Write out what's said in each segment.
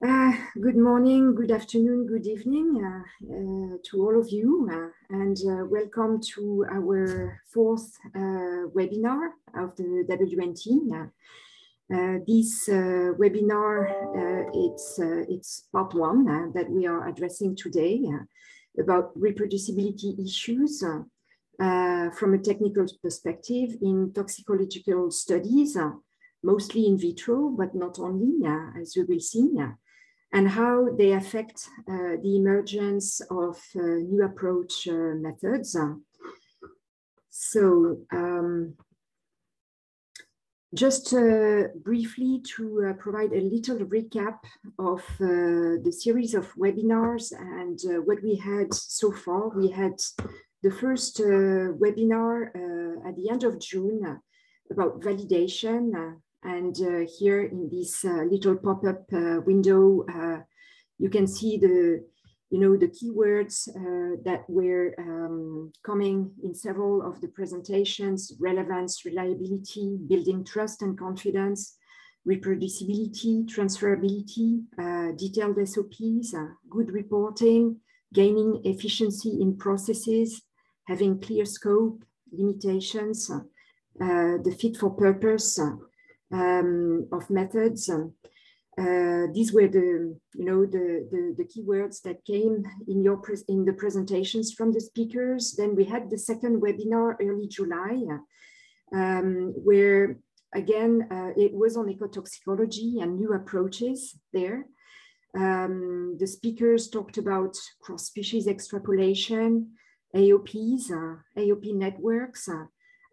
Good morning, good afternoon, good evening to all of you, and welcome to our fourth webinar of the WNT. This webinar, it's part one that we are addressing today about reproducibility issues from a technical perspective in toxicological studies, mostly in vitro, but not only, as you will see, and how they affect the emergence of new approach methods. Just briefly to provide a little recap of the series of webinars and what we had so far. We had the first webinar at the end of June about validation. And here in this little pop-up window, you can see the keywords that were coming in several of the presentations: relevance, reliability, building trust and confidence, reproducibility, transferability, detailed SOPs, good reporting, gaining efficiency in processes, having clear scope, limitations, the fit for purpose of methods. These were the keywords that came in the presentations from the speakers. Then we had the second webinar early July, where again it was on ecotoxicology and new approaches there. The speakers talked about cross-species extrapolation, AOPs, AOP networks,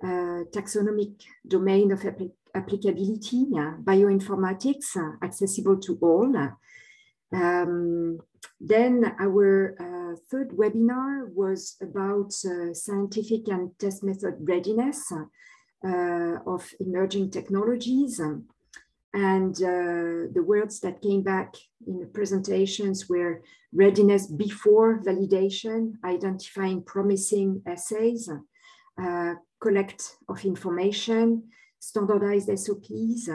taxonomic domain of applicability, bioinformatics, accessible to all. Then our third webinar was about scientific and test method readiness of emerging technologies. And the words that came back in the presentations were readiness before validation, identifying promising assays, collect of information, standardized SOPs,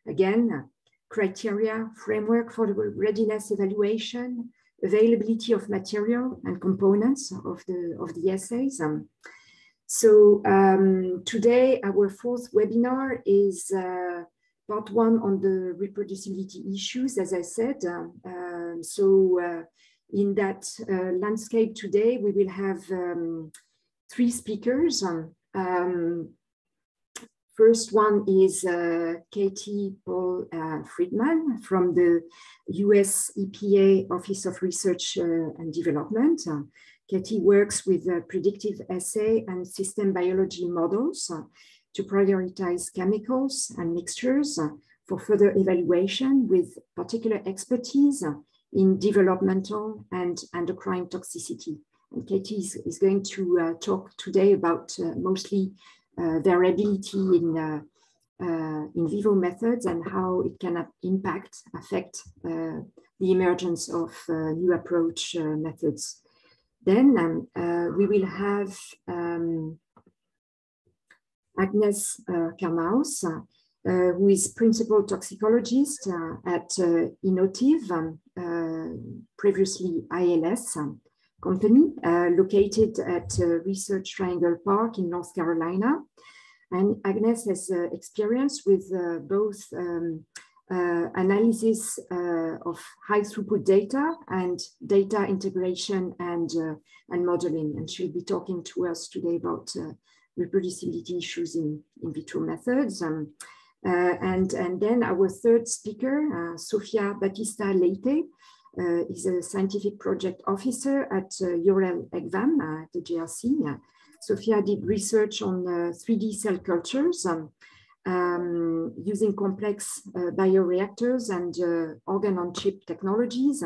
again, criteria, framework for the readiness evaluation, availability of material and components of the assays. Today, our fourth webinar is part one on the reproducibility issues, as I said. In that landscape today, we will have three speakers. First one is Katie Paul-Friedman from the US EPA Office of Research and Development. Katie works with predictive assay and system biology models to prioritize chemicals and mixtures for further evaluation, with particular expertise in developmental and endocrine toxicity. And Katie is going to talk today about mostly variability in vivo methods and how it can affect the emergence of new approach methods. Then we will have Agnes Karmaus, who is principal toxicologist at Inotiv, previously ILS company, located at Research Triangle Park in North Carolina. And Agnes has experience with both analysis of high throughput data and data integration and modeling. And she'll be talking to us today about reproducibility issues in vitro methods. And then our third speaker, Sofia Batista-Leite, is a scientific project officer at EUREL-EGVAM, the JRC. Sofia did research on 3D cell cultures using complex bioreactors and organ-on-chip technologies.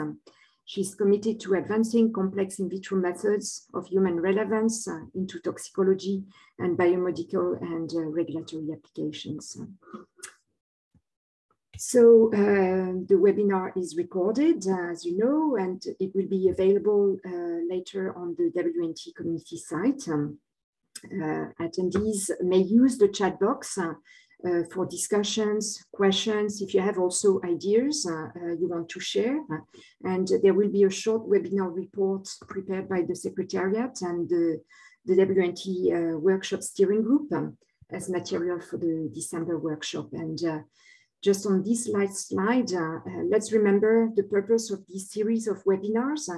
She's committed to advancing complex in vitro methods of human relevance into toxicology and biomedical and regulatory applications. So the webinar is recorded, as you know, and it will be available later on the WNT community site. Attendees may use the chat box for discussions, questions, if you have also ideas you want to share. And there will be a short webinar report prepared by the Secretariat and the WNT workshop steering group as material for the December workshop. And just on this last slide, let's remember the purpose of this series of webinars.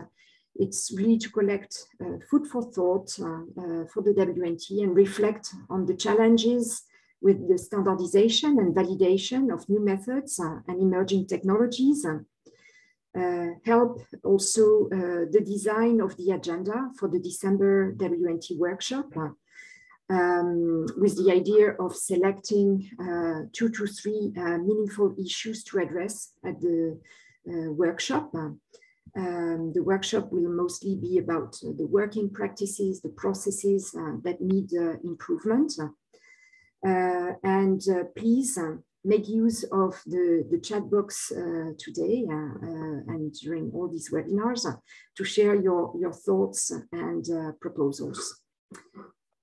It's really to collect food for thought for the WNT and reflect on the challenges with the standardization and validation of new methods and emerging technologies. Help also the design of the agenda for the December WNT workshop with the idea of selecting 2 to 3 meaningful issues to address at the workshop. The workshop will mostly be about the working practices, the processes that need improvement. Please make use of the chat box today and during all these webinars to share your thoughts and proposals.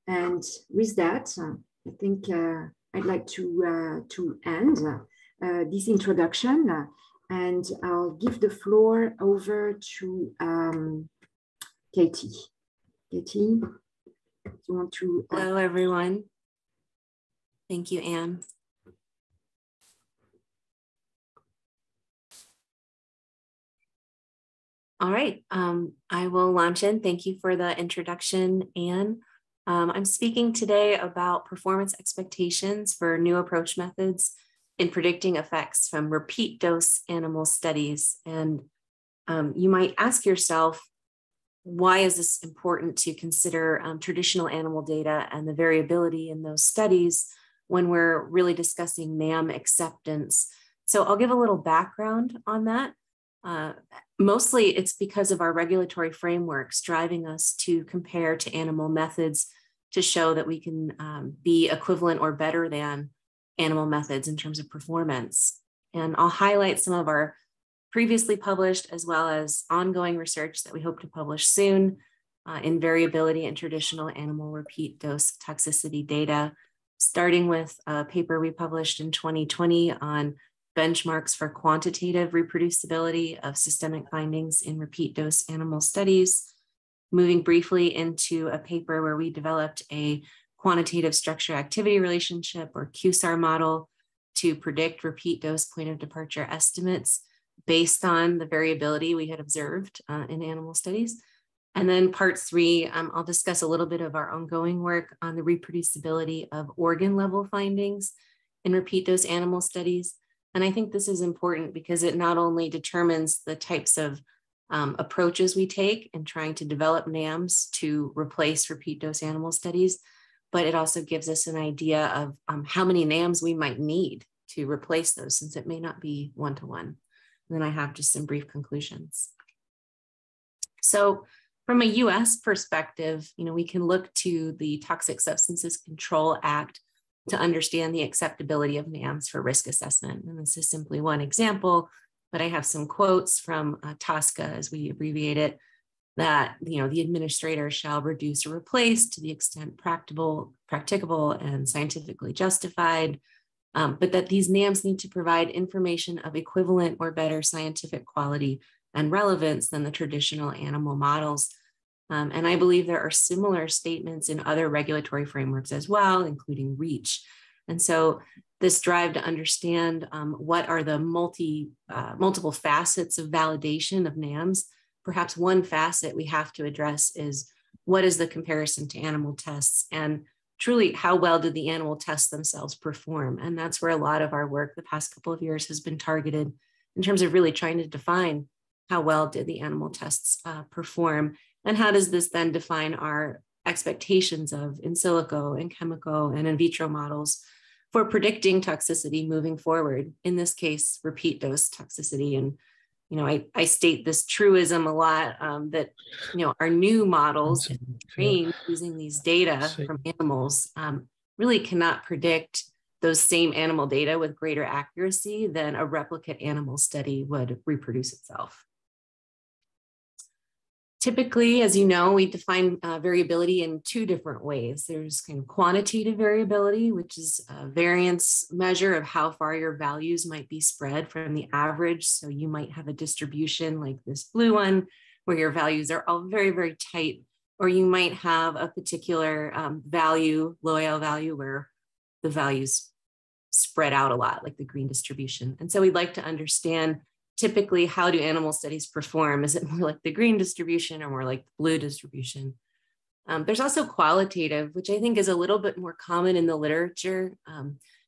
And with that, I think I'd like to end this introduction, and I'll give the floor over to Katie. Katie, do you want to? Hello, everyone. Thank you, Anne. All right, I will launch in. Thank you for the introduction, Anne. I'm speaking today about performance expectations for new approach methods in predicting effects from repeat dose animal studies. And you might ask yourself, why is this important to consider traditional animal data and the variability in those studies when we're really discussing NAM acceptance? So I'll give a little background on that. Mostly it's because of our regulatory frameworks driving us to compare to animal methods to show that we can be equivalent or better than animal methods in terms of performance. And I'll highlight some of our previously published as well as ongoing research that we hope to publish soon in variability in traditional animal repeat dose toxicity data, starting with a paper we published in 2020 on benchmarks for quantitative reproducibility of systemic findings in repeat dose animal studies, moving briefly into a paper where we developed a quantitative structure activity relationship or QSAR model to predict repeat dose point of departure estimates based on the variability we had observed in animal studies. And then part 3, I'll discuss a little bit of our ongoing work on the reproducibility of organ level findings in repeat dose animal studies. And I think this is important because it not only determines the types of approaches we take in trying to develop NAMs to replace repeat dose animal studies, but it also gives us an idea of how many NAMs we might need to replace those, since it may not be one-to-one. And then I have just some brief conclusions. So from a US perspective, we can look to the Toxic Substances Control Act to understand the acceptability of NAMs for risk assessment. And this is simply one example, but I have some quotes from TSCA, as we abbreviate it, that the administrator shall reduce or replace to the extent practicable and scientifically justified, but that these NAMs need to provide information of equivalent or better scientific quality and relevance than the traditional animal models. And I believe there are similar statements in other regulatory frameworks as well, including REACH. And so this drive to understand what are the multiple facets of validation of NAMs. Perhaps one facet we have to address is what is the comparison to animal tests, and truly how well did the animal tests themselves perform? And that's where a lot of our work the past couple of years has been targeted in terms of really trying to define how well did the animal tests perform, and how does this then define our expectations of in silico and chemical and in vitro models for predicting toxicity moving forward, in this case, repeat dose toxicity. And I state this truism a lot, that our new models trained using these data from animals really cannot predict those same animal data with greater accuracy than a replicate animal study would reproduce itself. Typically, as you know, we define variability in two different ways. There's kind of quantitative variability, which is a variance measure of how far your values might be spread from the average. So you might have a distribution like this blue one, where your values are all very, very tight, or you might have a particular value, low value, where the values spread out a lot, like the green distribution. And so we'd like to understand typically, how do animal studies perform? Is it more like the green distribution or more like the blue distribution? There's also qualitative, which I think is a little bit more common in the literature.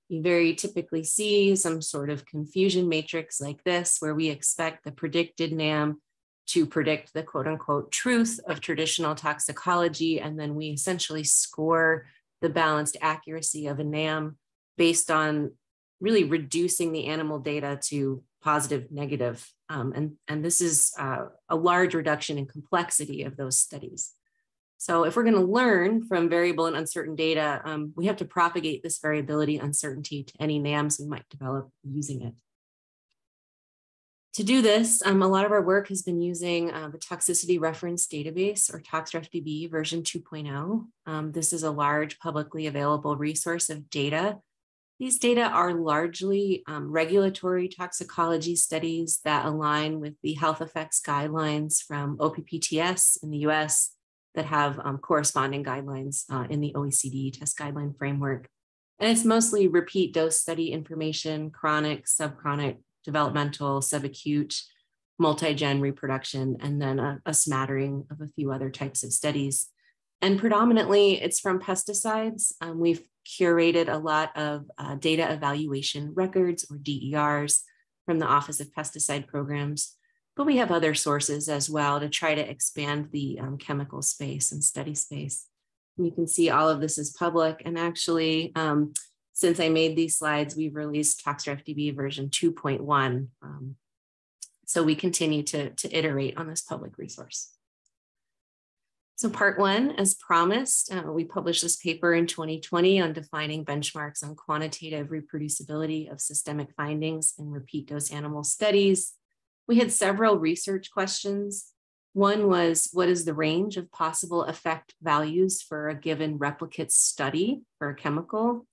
You very typically see some sort of confusion matrix like this, where we expect the predicted NAM to predict the quote unquote truth of traditional toxicology. And then we essentially score the balanced accuracy of a NAM based on really reducing the animal data to positive, negative. And this is a large reduction in complexity of those studies. So if we're going to learn from variable and uncertain data, we have to propagate this variability uncertainty to any NAMs we might develop using it. To do this, a lot of our work has been using the Toxicity Reference Database, or ToxRefDB version 2.0. This is a large publicly available resource of data. These data are largely regulatory toxicology studies that align with the health effects guidelines from OPPTS in the US that have corresponding guidelines in the OECD test guideline framework. And it's mostly repeat dose study information, chronic, subchronic, developmental, subacute, multi-gen reproduction, and then a smattering of a few other types of studies. And predominantly it's from pesticides. We've curated a lot of data evaluation records, or DERs, from the Office of Pesticide Programs, but we have other sources as well to try to expand the chemical space and study space. And you can see all of this is public, and actually, since I made these slides, we've released ToxRefDB version 2.1. So we continue to iterate on this public resource. So part one, as promised, we published this paper in 2020 on defining benchmarks on quantitative reproducibility of systemic findings in repeat dose animal studies. We had several research questions. One was, what is the range of possible effect values for a given replicate study for a chemical?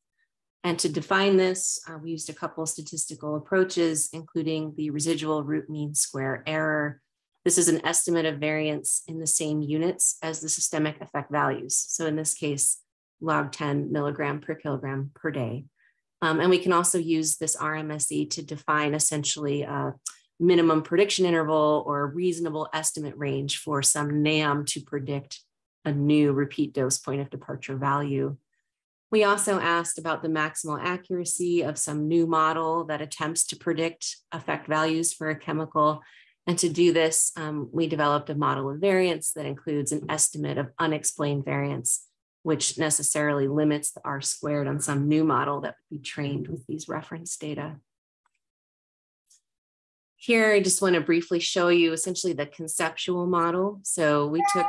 And to define this, we used a couple of statistical approaches, including the residual root mean square error. This is an estimate of variance in the same units as the systemic effect values. So in this case, log 10 milligram per kilogram per day. And we can also use this RMSE to define essentially a minimum prediction interval or a reasonable estimate range for some NAM to predict a new repeat dose point of departure value. We also asked about the maximal accuracy of some new model that attempts to predict effect values for a chemical. And to do this, we developed a model of variance that includes an estimate of unexplained variance, which necessarily limits the R squared on some new model that would be trained with these reference data. Here, I just want to briefly show you essentially the conceptual model. So we took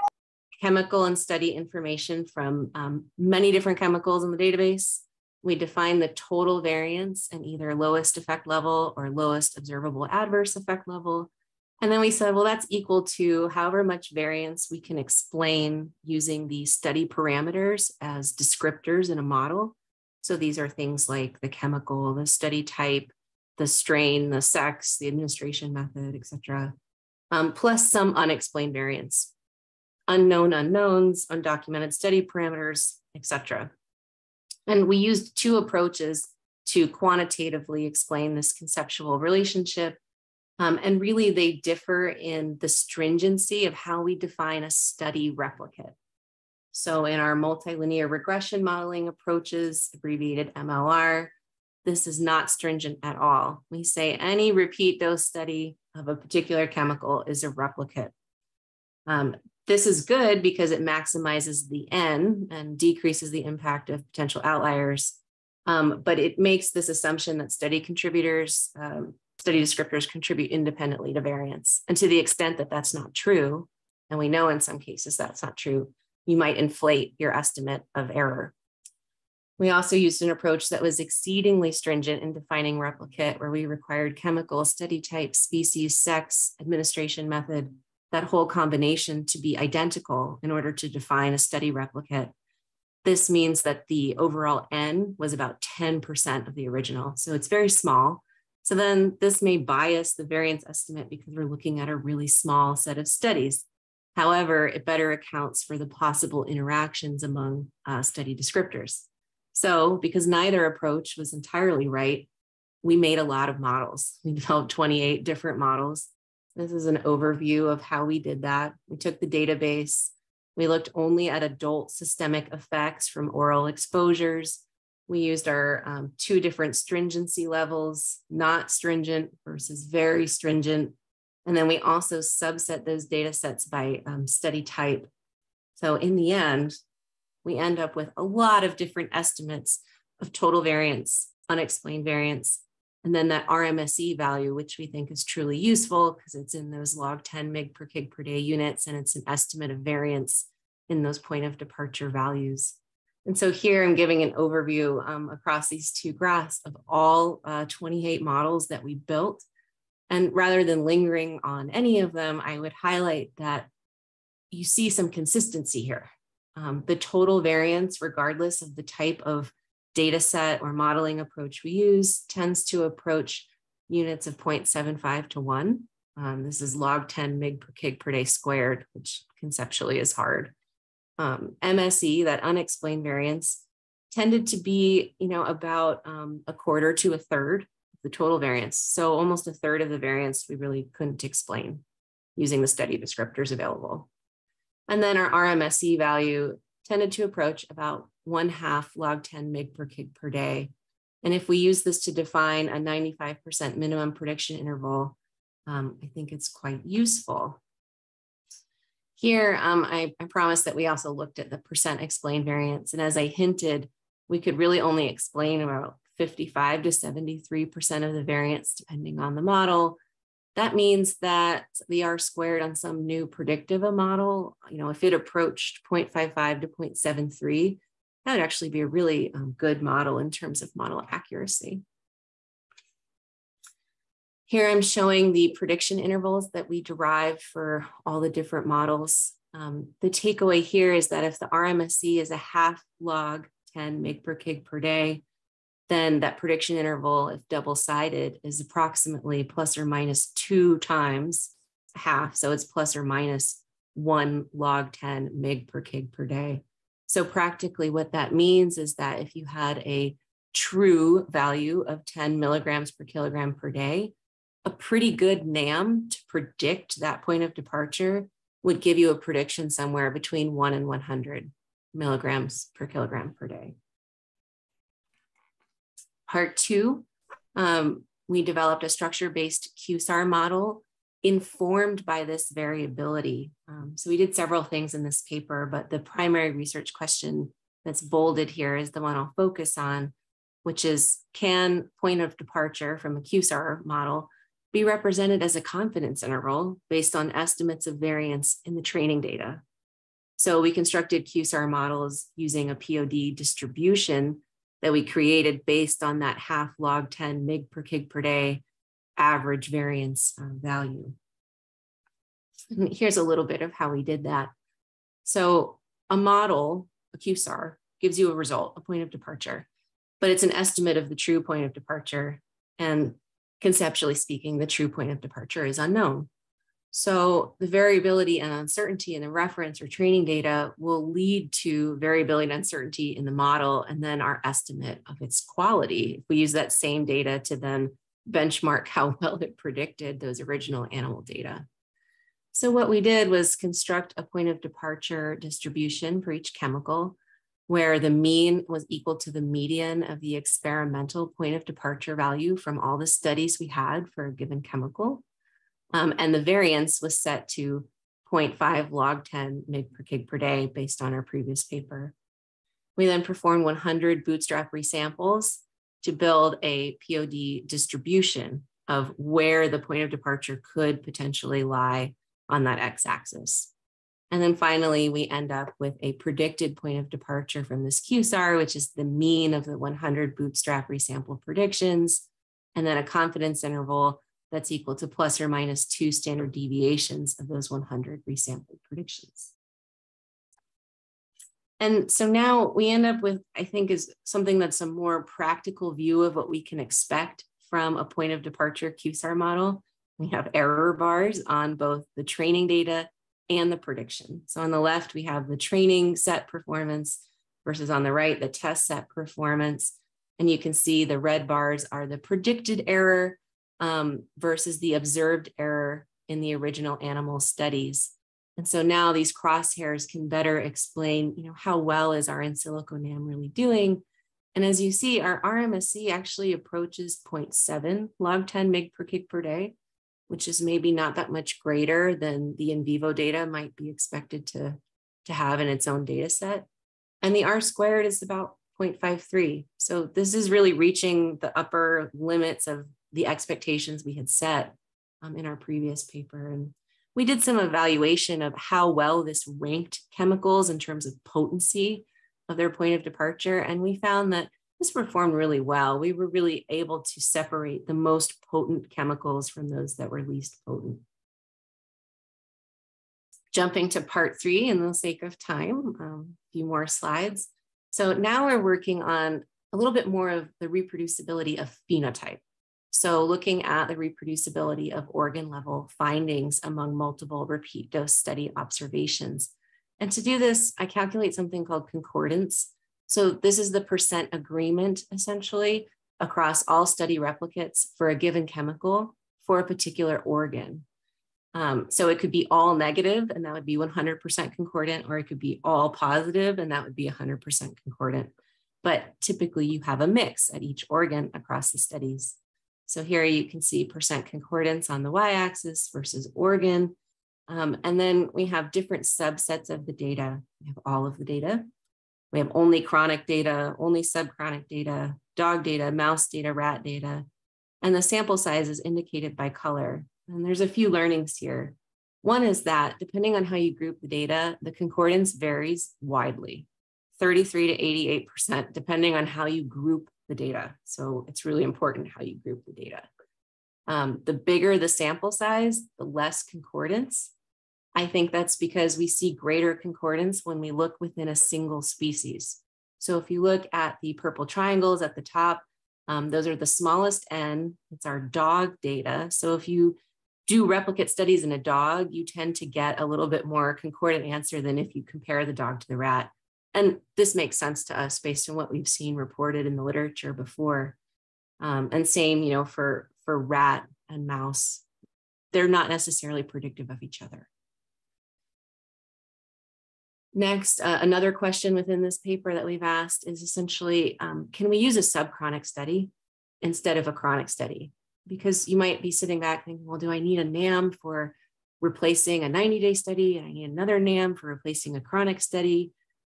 chemical and study information from many different chemicals in the database. We defined the total variance in either lowest effect level or lowest observable adverse effect level. And then we said, well, that's equal to however much variance we can explain using the study parameters as descriptors in a model. So these are things like the chemical, the study type, the strain, the sex, the administration method, et cetera, plus some unexplained variance, unknown unknowns, undocumented study parameters, et cetera. And we used two approaches to quantitatively explain this conceptual relationship. And really, they differ in the stringency of how we define a study replicate. So in our multilinear regression modeling approaches, abbreviated MLR, this is not stringent at all. We say any repeat dose study of a particular chemical is a replicate. This is good because it maximizes the N and decreases the impact of potential outliers. But it makes this assumption that study contributors, study descriptors contribute independently to variance. And to the extent that that's not true, and we know in some cases that's not true, you might inflate your estimate of error. We also used an approach that was exceedingly stringent in defining replicate, where we required chemical, study type, species, sex, administration method, that whole combination to be identical in order to define a study replicate. This means that the overall N was about 10% of the original. So it's very small. So then this may bias the variance estimate because we're looking at a really small set of studies. However, it better accounts for the possible interactions among study descriptors. So because neither approach was entirely right, we made a lot of models. We developed 28 different models. This is an overview of how we did that. We took the database. We looked only at adult systemic effects from oral exposures. We used our 2 different stringency levels, not stringent versus very stringent. And then we also subset those data sets by study type. So in the end, we end up with a lot of different estimates of total variance, unexplained variance, and then that RMSE value, which we think is truly useful because it's in those log 10 mg per kg per day units, and it's an estimate of variance in those point of departure values. And so here I'm giving an overview across these 2 graphs of all 28 models that we built. And rather than lingering on any of them, I would highlight that you see some consistency here. The total variance, regardless of the type of data set or modeling approach we use, tends to approach units of 0.75 to 1. This is log 10 mg per kg per day squared, which conceptually is hard. MSE, that unexplained variance, tended to be, about a quarter to a third of the total variance. So almost a third of the variance we really couldn't explain using the study descriptors available. And then our RMSE value tended to approach about 1/2 log 10 mg per kg per day. And if we use this to define a 95% minimum prediction interval, I think it's quite useful. Here, I promised that we also looked at the percent explained variance. And as I hinted, we could really only explain about 55 to 73% of the variance, depending on the model. That means that the R squared on some new predictive model, if it approached 0.55 to 0.73, that would actually be a really good model in terms of model accuracy. Here I'm showing the prediction intervals that we derived for all the different models. The takeaway here is that if the RMSE is a 1/2 log 10 mg per kg per day, then that prediction interval, if double-sided, is approximately plus or minus 2 times 1/2. So it's plus or minus 1 log 10 mg per kg per day. So practically what that means is that if you had a true value of 10 milligrams per kilogram per day, a pretty good NAM to predict that point of departure would give you a prediction somewhere between 1 and 100 milligrams per kilogram per day. Part 2, we developed a structure-based QSAR model informed by this variability. So we did several things in this paper, but the primary research question that's bolded here is the one I'll focus on, which is, can point of departure from a QSAR model be represented as a confidence interval based on estimates of variance in the training data? So we constructed QSAR models using a POD distribution that we created based on that 1/2 log 10 mg per kg per day average variance value. And here's a little bit of how we did that. So a model, a QSAR, gives you a result, a point of departure, but it's an estimate of the true point of departure. And conceptually speaking, the true point of departure is unknown. So the variability and uncertainty in the reference or training data will lead to variability and uncertainty in the model, and then our estimate of its quality. If we use that same data to then benchmark how well it predicted those original animal data. So what we did was construct a point of departure distribution for each chemical, where the mean was equal to the median of the experimental point of departure value from all the studies we had for a given chemical. And the variance was set to 0.5 log 10 mg per kg per day based on our previous paper. We then performed 100 bootstrap resamples to build a POD distribution of where the point of departure could potentially lie on that x-axis. And then finally, we end up with a predicted point of departure from this QSAR, which is the mean of the 100 bootstrap resample predictions, and then a confidence interval that's equal to plus or minus 2 standard deviations of those 100 resampled predictions. And so now we end up with, I think, is something that's a more practical view of what we can expect from a point of departure QSAR model. We have error bars on both the training data and the prediction. So on the left, we have the training set performance versus on the right, the test set performance. And you can see the red bars are the predicted error versus the observed error in the original animal studies. And so now these crosshairs can better explain, how well is our in silico NAM really doing? And as you see, our RMSE actually approaches 0.7 log 10 mg per kg per day, which is maybe not that much greater than the in vivo data might be expected to have in its own data set. And the R squared is about 0.53. So this is really reaching the upper limits of the expectations we had set in our previous paper. And we did some evaluation of how well this ranked chemicals in terms of potency of their point of departure. And we found that this performed really well. We were really able to separate the most potent chemicals from those that were least potent. Jumping to part 3 in the sake of time, a few more slides. So now we're working on a little bit more of the reproducibility of phenotype. So looking at the reproducibility of organ level findings among multiple repeat dose study observations. And to do this, I calculate something called concordance. So this is the percent agreement essentially across all study replicates for a given chemical for a particular organ. So it could be all negative and that would be 100% concordant, or it could be all positive and that would be 100% concordant. But typically you have a mix at each organ across the studies. So here you can see percent concordance on the y-axis versus organ. And then we have different subsets of the data. We have all of the data. We have only chronic data, only subchronic data, dog data, mouse data, rat data. And the sample size is indicated by color. And there's a few learnings here. One is that depending on how you group the data, the concordance varies widely, 33 to 88%, depending on how you group the data. So it's really important how you group the data. The bigger the sample size, the less concordance. I think that's because we see greater concordance when we look within a single species. So if you look at the purple triangles at the top, those are the smallest N, it's our dog data. So if you do replicate studies in a dog, you tend to get a little bit more concordant answer than if you compare the dog to the rat. And this makes sense to us based on what we've seen reported in the literature before. And same, for rat and mouse, they're not necessarily predictive of each other. Next, another question within this paper that we've asked is essentially, can we use a subchronic study instead of a chronic study? Because you might be sitting back thinking, well, do I need a NAM for replacing a 90-day study? And I need another NAM for replacing a chronic study.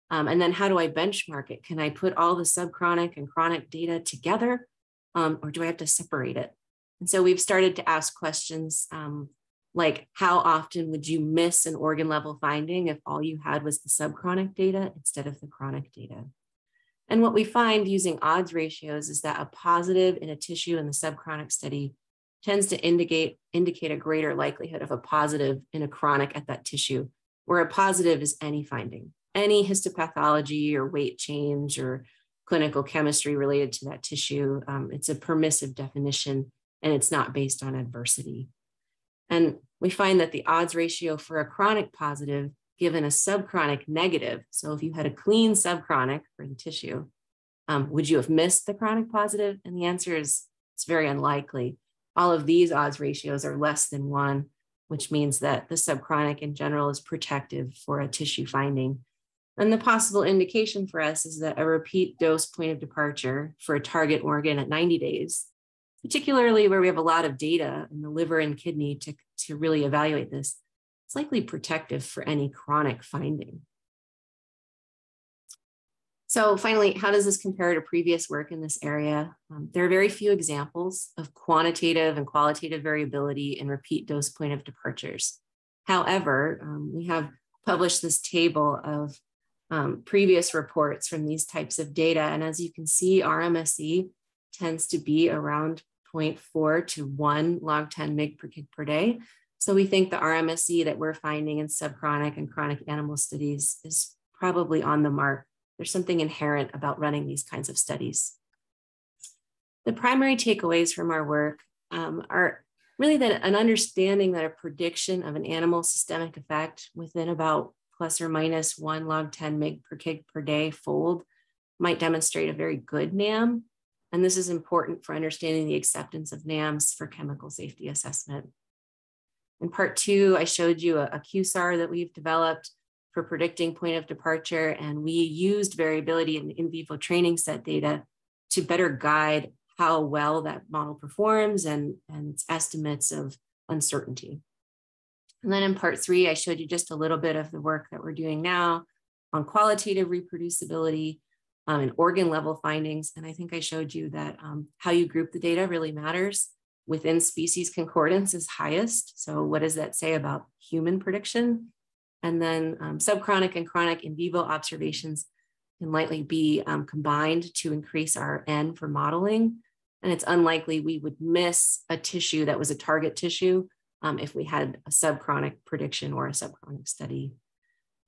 And then how do I benchmark it? Can I put all the subchronic and chronic data together? Or do I have to separate it? And so we've started to ask questions like, how often would you miss an organ level finding if all you had was the subchronic data instead of the chronic data? And what we find using odds ratios is that a positive in a tissue in the subchronic study tends to indicate a greater likelihood of a positive in a chronic at that tissue, where a positive is any finding, any histopathology or weight change or clinical chemistry related to that tissue. It's a permissive definition and it's not based on adversity. And we find that the odds ratio for a chronic positive given a subchronic negative, so if you had a clean subchronic for the tissue, would you have missed the chronic positive? And the answer is it's very unlikely. All of these odds ratios are less than 1, which means that the subchronic in general is protective for a tissue finding. And the possible indication for us is that a repeat dose point of departure for a target organ at 90 days, particularly where we have a lot of data in the liver and kidney to really evaluate this, it's likely protective for any chronic finding. So finally, how does this compare to previous work in this area? There are very few examples of quantitative and qualitative variability in repeat dose point of departures. However, we have published this table of previous reports from these types of data. And as you can see, RMSE tends to be around 0.4 to 1 log 10 mg per kg per day. So we think the RMSE that we're finding in subchronic and chronic animal studies is probably on the mark. There's something inherent about running these kinds of studies. The primary takeaways from our work are really that an understanding that a prediction of an animal systemic effect within about plus or minus 1 log 10 mg per kg per day fold might demonstrate a very good NAM. And this is important for understanding the acceptance of NAMs for chemical safety assessment. In part 2, I showed you a QSAR that we've developed for predicting point of departure, and we used variability in vivo training set data to better guide how well that model performs and its estimates of uncertainty. And then in part 3, I showed you just a little bit of the work that we're doing now on qualitative reproducibility and organ level findings. And I think I showed you that how you group the data really matters. Within species concordance is highest. So what does that say about human prediction? And then subchronic and chronic in vivo observations can likely be combined to increase our N for modeling. And it's unlikely we would miss a tissue that was a target tissue if we had a subchronic prediction or a subchronic study.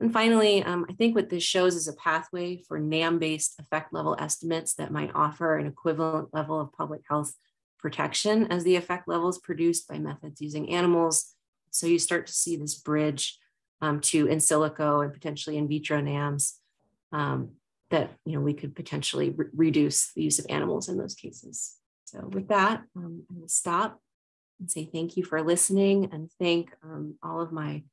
And finally, I think what this shows is a pathway for NAM-based effect level estimates that might offer an equivalent level of public health protection as the effect levels produced by methods using animals. So you start to see this bridge to in silico and potentially in vitro NAMs that we could potentially reduce the use of animals in those cases. So with that, I will stop and say thank you for listening, and thank all of my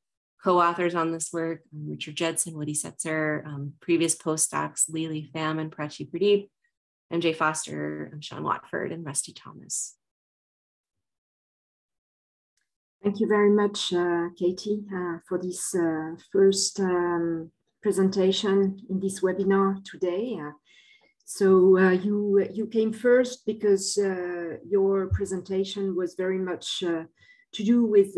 co-authors on this work, Richard Judson, Woody Setzer, previous postdocs, Lili Pham and Prachi Pradeep, MJ Foster, Sean Watford, and Rusty Thomas. Thank you very much, Katie, for this first presentation in this webinar today. So you came first because your presentation was very much to do with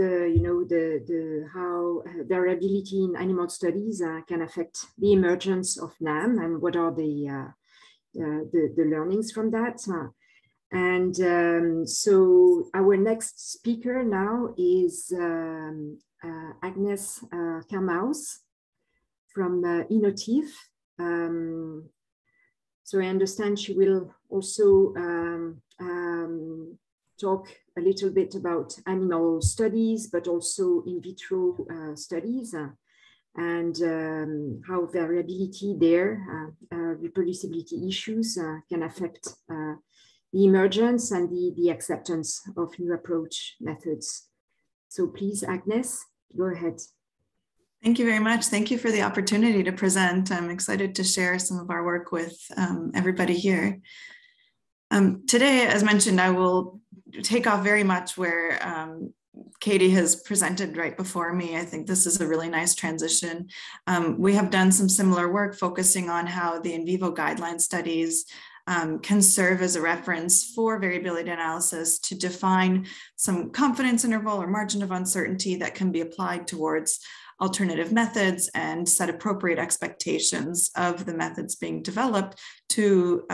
how variability in animal studies can affect the emergence of NAM and what are the learnings from that. So our next speaker now is Agnes Karmaus from Inotiv. So I understand she will also talk a little bit about animal studies, but also in vitro studies and how variability there, reproducibility issues can affect the emergence and the acceptance of new approach methods. So please, Agnes, go ahead. Thank you very much. Thank you for the opportunity to present. I'm excited to share some of our work with everybody here. Today, as mentioned, I will take off very much where Katie has presented right before me. I think this is a really nice transition. We have done some similar work focusing on how the in vivo guideline studies can serve as a reference for variability analysis to define some confidence interval or margin of uncertainty that can be applied towards alternative methods and set appropriate expectations of the methods being developed to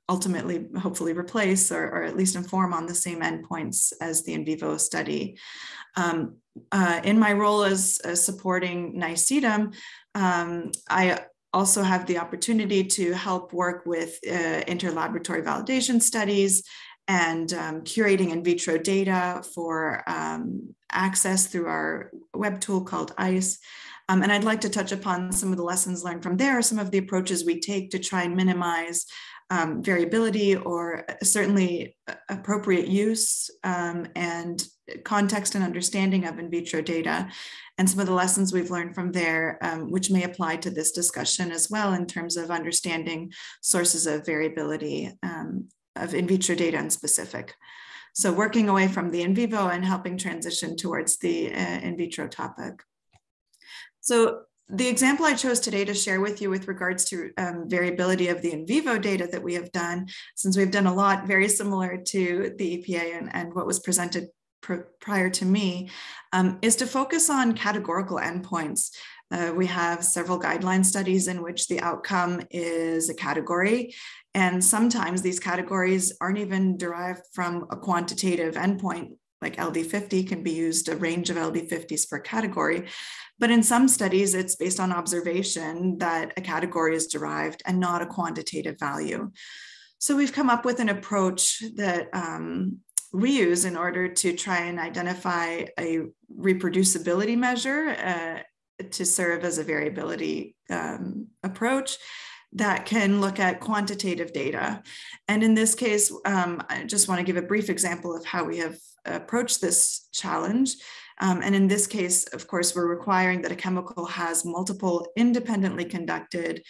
ultimately hopefully replace or at least inform on the same endpoints as the in vivo study. In my role as supporting NICEDM, I also have the opportunity to help work with interlaboratory validation studies and curating in vitro data for access through our web tool called ICE. And I'd like to touch upon some of the lessons learned from there, some of the approaches we take to try and minimize variability or certainly appropriate use and context and understanding of in vitro data, and some of the lessons we've learned from there, which may apply to this discussion as well in terms of understanding sources of variability of in vitro data in specific. So working away from the in vivo and helping transition towards the in vitro topic. So the example I chose today to share with you with regards to variability of the in vivo data that we have done, since we've done a lot very similar to the EPA and what was presented prior to me, is to focus on categorical endpoints. We have several guideline studies in which the outcome is a category, and sometimes these categories aren't even derived from a quantitative endpoint, like LD50 can be used, a range of LD50s for category. But in some studies, it's based on observation that a category is derived and not a quantitative value. So we've come up with an approach that we use in order to try and identify a reproducibility measure to serve as a variability approach that can look at quantitative data. And in this case, I just want to give a brief example of how we have approached this challenge. And in this case, of course, we're requiring that a chemical has multiple independently conducted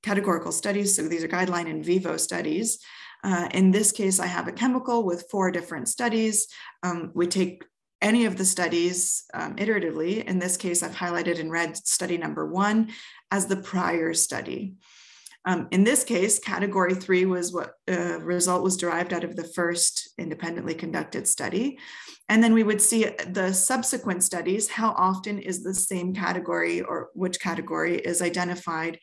categorical studies. So these are guideline in vivo studies. In this case, I have a chemical with 4 different studies. We take any of the studies iteratively. In this case, I've highlighted in red study number 1 as the prior study. In this case, category 3 was what result was derived out of the first independently conducted study. And then we would see the subsequent studies, how often is the same category or which category is identified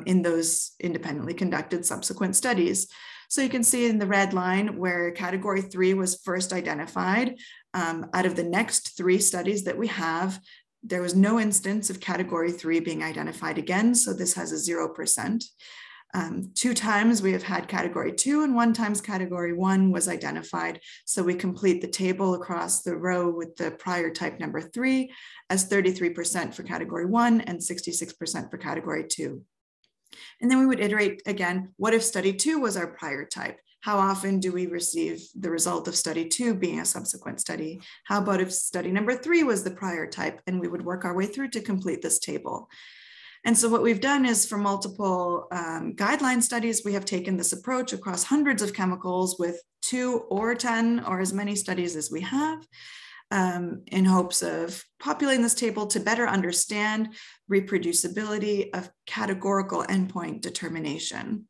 in those independently conducted subsequent studies. So you can see in the red line where category 3 was first identified, out of the next 3 studies that we have, there was no instance of category 3 being identified again. So this has a 0%. 2 times we have had category 2 and 1 times category 1 was identified. So we complete the table across the row with the prior type number 3 as 33% for category 1 and 66% for category 2. And then we would iterate again, what if study 2 was our prior type? How often do we receive the result of study 2 being a subsequent study? How about if study number 3 was the prior type? And we would work our way through to complete this table. And so what we've done is for multiple guideline studies, we have taken this approach across hundreds of chemicals with 2 or 10 or as many studies as we have, in hopes of populating this table to better understand reproducibility of categorical endpoint determination.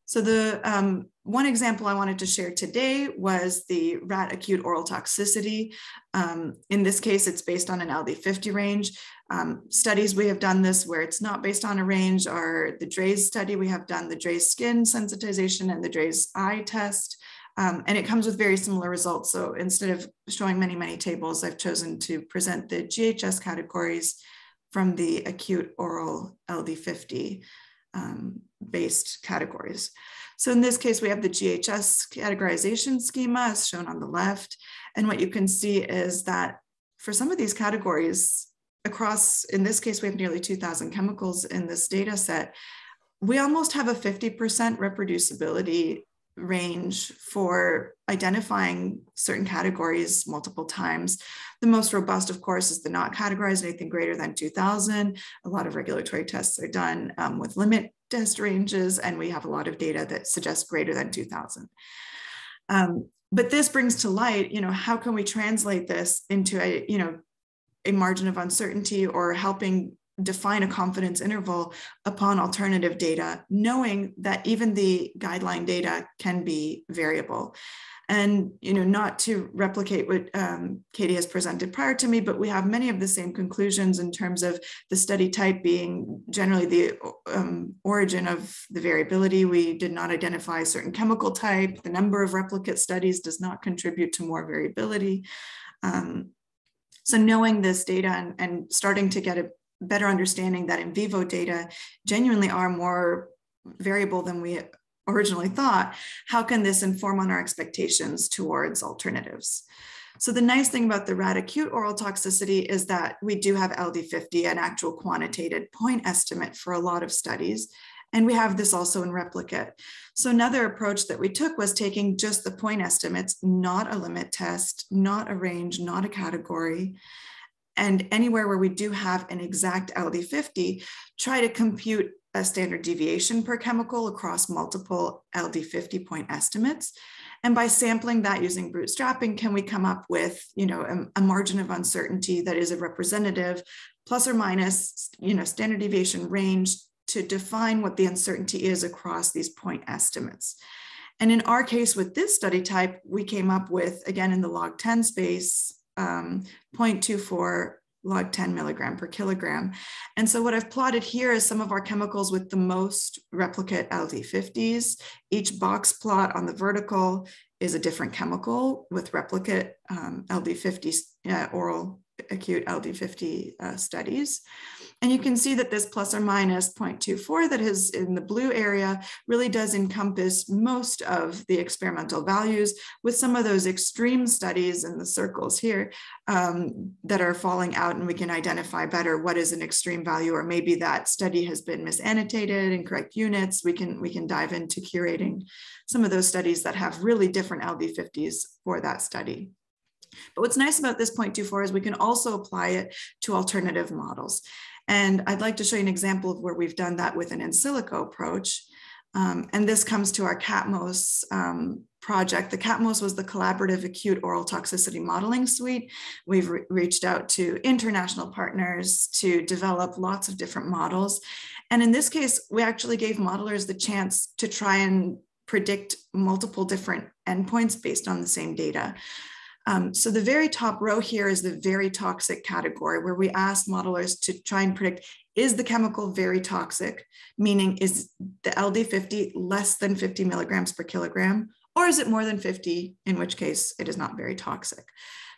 So the one example I wanted to share today was the rat acute oral toxicity. In this case, it's based on an LD50 range. Studies we have done this where it's not based on a range are the Drey's study. We have done the Drey's skin sensitization and the Drey's eye test. And it comes with very similar results. So instead of showing many, many tables, I've chosen to present the GHS categories from the acute oral LD50 based categories. So in this case, we have the GHS categorization schema as shown on the left. And what you can see is that for some of these categories across, in this case, we have nearly 2,000 chemicals in this data set, we almost have a 50% reproducibility range for identifying certain categories multiple times. The most robust, of course, is the not categorized, anything greater than 2,000. A lot of regulatory tests are done with limit test ranges, and we have a lot of data that suggests greater than 2,000. But this brings to light, how can we translate this into a margin of uncertainty or helping define a confidence interval upon alternative data, knowing that even the guideline data can be variable. And, not to replicate what Katie has presented prior to me, but we have many of the same conclusions in terms of the study type being generally the origin of the variability. We did not identify a certain chemical type. The number of replicate studies does not contribute to more variability. So knowing this data and starting to get a better understanding that in vivo data genuinely are more variable than we originally thought, how can this inform on our expectations towards alternatives? So the nice thing about the rat acute oral toxicity is that we do have LD50, an actual quantitated point estimate for a lot of studies. And we have this also in replicate. So another approach that we took was taking just the point estimates, not a limit test, not a range, not a category. And anywhere where we do have an exact LD50, try to compute a standard deviation per chemical across multiple LD50 point estimates. And by sampling that using bootstrapping, can we come up with, a margin of uncertainty that is a representative plus or minus, standard deviation range to define what the uncertainty is across these point estimates. And in our case with this study type, we came up with, again, in the log 10 space, 0.24 log 10 milligram per kilogram. And so what I've plotted here is some of our chemicals with the most replicate LD50s. Each box plot on the vertical is a different chemical with replicate LD50 oral acute LD50 studies. And you can see that this plus or minus 0.24 that is in the blue area really does encompass most of the experimental values, with some of those extreme studies in the circles here that are falling out, and we can identify better what is an extreme value, or maybe that study has been misannotated, incorrect units. We can dive into curating some of those studies that have really different LD50s for that study. But what's nice about this 0.24 is we can also apply it to alternative models. And I'd like to show you an example of where we've done that with an in silico approach. And this comes to our CATMOS project. The CATMOS was the Collaborative Acute Oral Toxicity Modeling Suite. We've reached out to international partners to develop lots of different models. And in this case, we actually gave modelers the chance to try and predict multiple different endpoints based on the same data. So the very top row here is the very toxic category, where we asked modelers to try and predict, is the chemical very toxic? Meaning, is the LD50 less than 50 milligrams per kilogram, or is it more than 50, in which case it is not very toxic?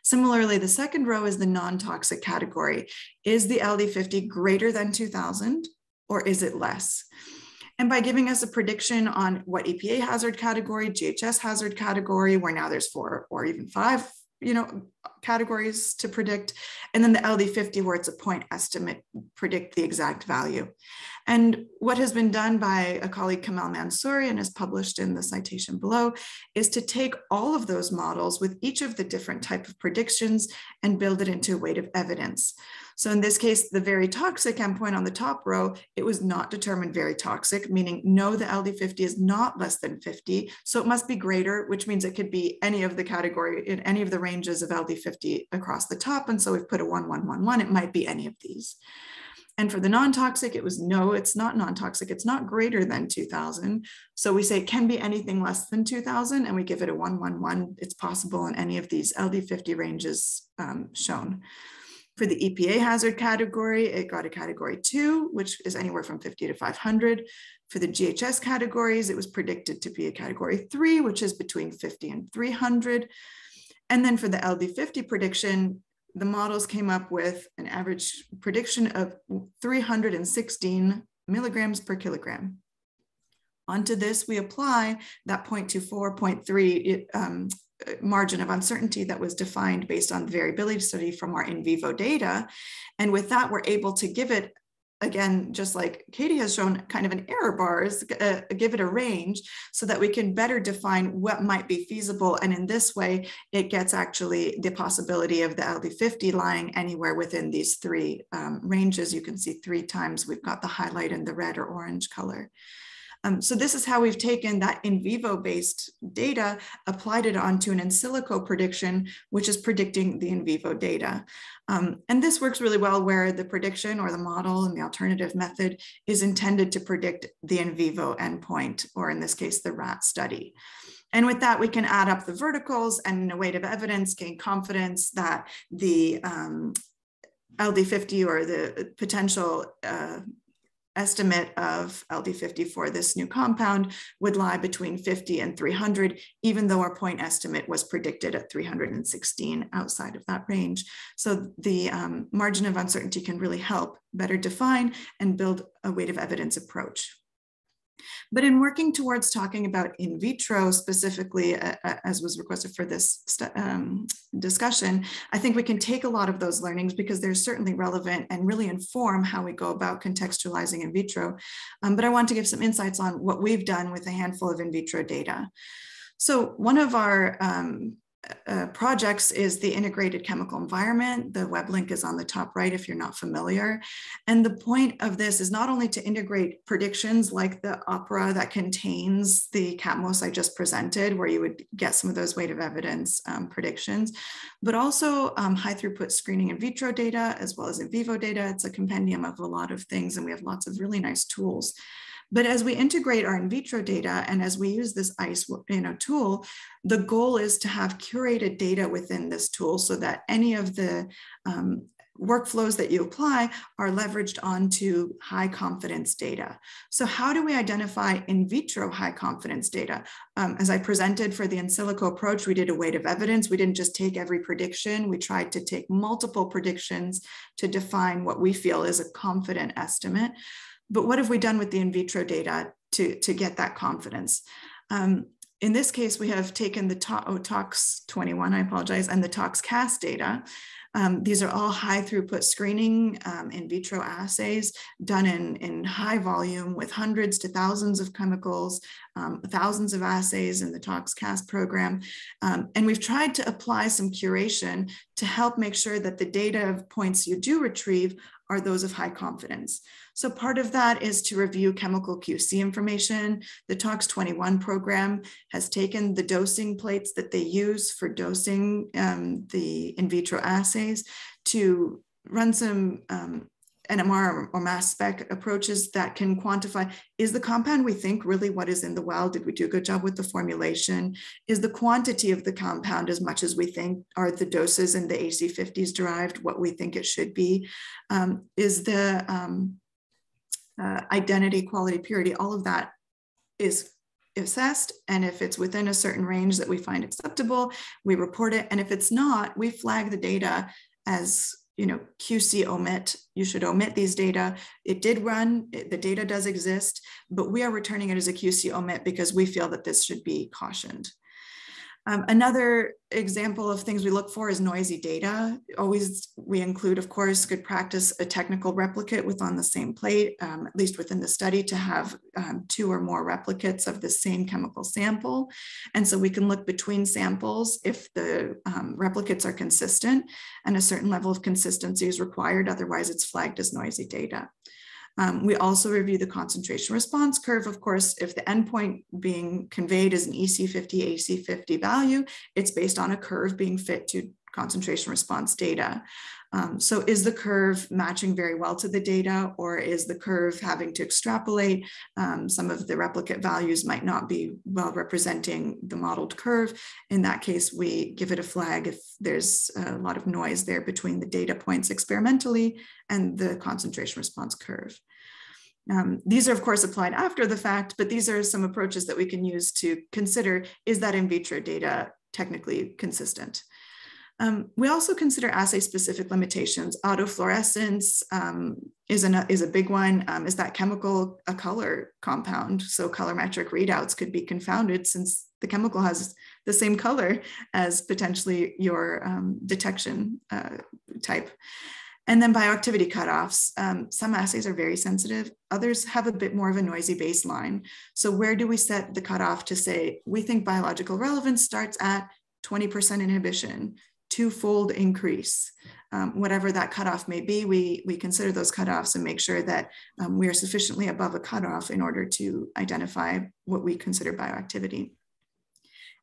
Similarly, the second row is the non-toxic category. Is the LD50 greater than 2000, or is it less? And by giving us a prediction on what EPA hazard category, GHS hazard category, where now there's 4 or even 5, categories to predict, and then the LD50, where it's a point estimate, predict the exact value. And what has been done by a colleague, Kamal Mansouri, and is published in the citation below, is to take all of those models with each of the different type of predictions and build it into a weight of evidence. So in this case, the very toxic endpoint on the top row, it was not determined very toxic, meaning no, the LD50 is not less than 50. So it must be greater, which means it could be any of the category in any of the ranges of LD50 across the top. And so we've put a 1, 1, 1, 1. It might be any of these. And for the non-toxic, it was no, it's not non-toxic. It's not greater than 2000. So we say it can be anything less than 2000, and we give it a 1, 1, 1. It's possible in any of these LD50 ranges shown. For the EPA hazard category, it got a category 2, which is anywhere from 50 to 500. For the GHS categories, it was predicted to be a category 3, which is between 50 and 300. And then for the LD50 prediction, the models came up with an average prediction of 316 milligrams per kilogram. Onto this, we apply that 0.24, 0.3 margin of uncertainty that was defined based on the variability study from our in vivo data. And with that, we're able to give it, again, just like Katie has shown, kind of an error bars, give it a range so that we can better define what might be feasible. And in this way, it gets actually the possibility of the LD50 lying anywhere within these 3 ranges. You can see 3 times we've got the highlight in the red or orange color. So this is how we've taken that in vivo based data, applied it onto an in silico prediction, which is predicting the in vivo data. And this works really well where the prediction or the model and the alternative method is intended to predict the in vivo endpoint, or in this case, the rat study. And with that, we can add up the verticals and in a weight of evidence, gain confidence that the LD50 or the potential estimate of LD50 for this new compound would lie between 50 and 300, even though our point estimate was predicted at 316 outside of that range. So the margin of uncertainty can really help better define and build a weight of evidence approach. But in working towards talking about in vitro specifically, as was requested for this discussion, I think we can take a lot of those learnings because they're certainly relevant and really inform how we go about contextualizing in vitro. But I want to give some insights on what we've done with a handful of in vitro data. So one of our projects is the integrated chemical environment. The web link is on the top right if you're not familiar. And the point of this is not only to integrate predictions like the opera that contains the CATMOS I just presented, where you would get some of those weight of evidence predictions, but also high throughput screening in vitro data, as well as in vivo data. It's a compendium of a lot of things, and we have lots of really nice tools. But as we integrate our in vitro data and as we use this ICE tool, the goal is to have curated data within this tool so that any of the workflows that you apply are leveraged onto high confidence data. So how do we identify in vitro high confidence data? As I presented for the in silico approach, we did a weight of evidence. We didn't just take every prediction. We tried to take multiple predictions to define what we feel is a confident estimate. But what have we done with the in vitro data to get that confidence? In this case, we have taken the TOX21, I apologize, and the TOXCAS data. These are all high throughput screening in vitro assays done in high volume with hundreds to thousands of chemicals, thousands of assays in the TOXCAS program. And we've tried to apply some curation to help make sure that the data points you do retrieve are those of high confidence. So part of that is to review chemical QC information. The TOX21 program has taken the dosing plates that they use for dosing the in vitro assays to run some NMR or mass spec approaches that can quantify, is the compound we think really what is in the well? Did we do a good job with the formulation? Is the quantity of the compound as much as we think? Are the doses in the AC50s derived what we think it should be? Is the identity, quality, purity, all of that is assessed. And if it's within a certain range that we find acceptable, we report it. And if it's not, we flag the data as, QC omit. You should omit these data. It did run, the data does exist, but we are returning it as a QC omit because we feel that this should be cautioned. Another example of things we look for is noisy data. Always, we include, of course, good practice, a technical replicate with on the same plate, at least within the study, to have 2 or more replicates of the same chemical sample. And so we can look between samples if the replicates are consistent, and a certain level of consistency is required. Otherwise, it's flagged as noisy data. We also review the concentration response curve. Of course, if the endpoint being conveyed is an EC50, AC50 value, it's based on a curve being fit to concentration response data. So is the curve matching very well to the data, or is the curve having to extrapolate? Some of the replicate values might not be well representing the modeled curve. In that case, we give it a flag if there's a lot of noise there between the data points experimentally and the concentration response curve. These are, of course, applied after the fact, but these are some approaches that we can use to consider, is that in vitro data technically consistent? We also consider assay-specific limitations. Autofluorescence is a big one. Is that chemical a color compound? So colorimetric readouts could be confounded since the chemical has the same color as potentially your detection type. And then bioactivity cutoffs. Some assays are very sensitive. Others have a bit more of a noisy baseline. So where do we set the cutoff to say, we think biological relevance starts at 20% inhibition, 2-fold increase, whatever that cutoff may be, we consider those cutoffs and make sure that we are sufficiently above a cutoff in order to identify what we consider bioactivity.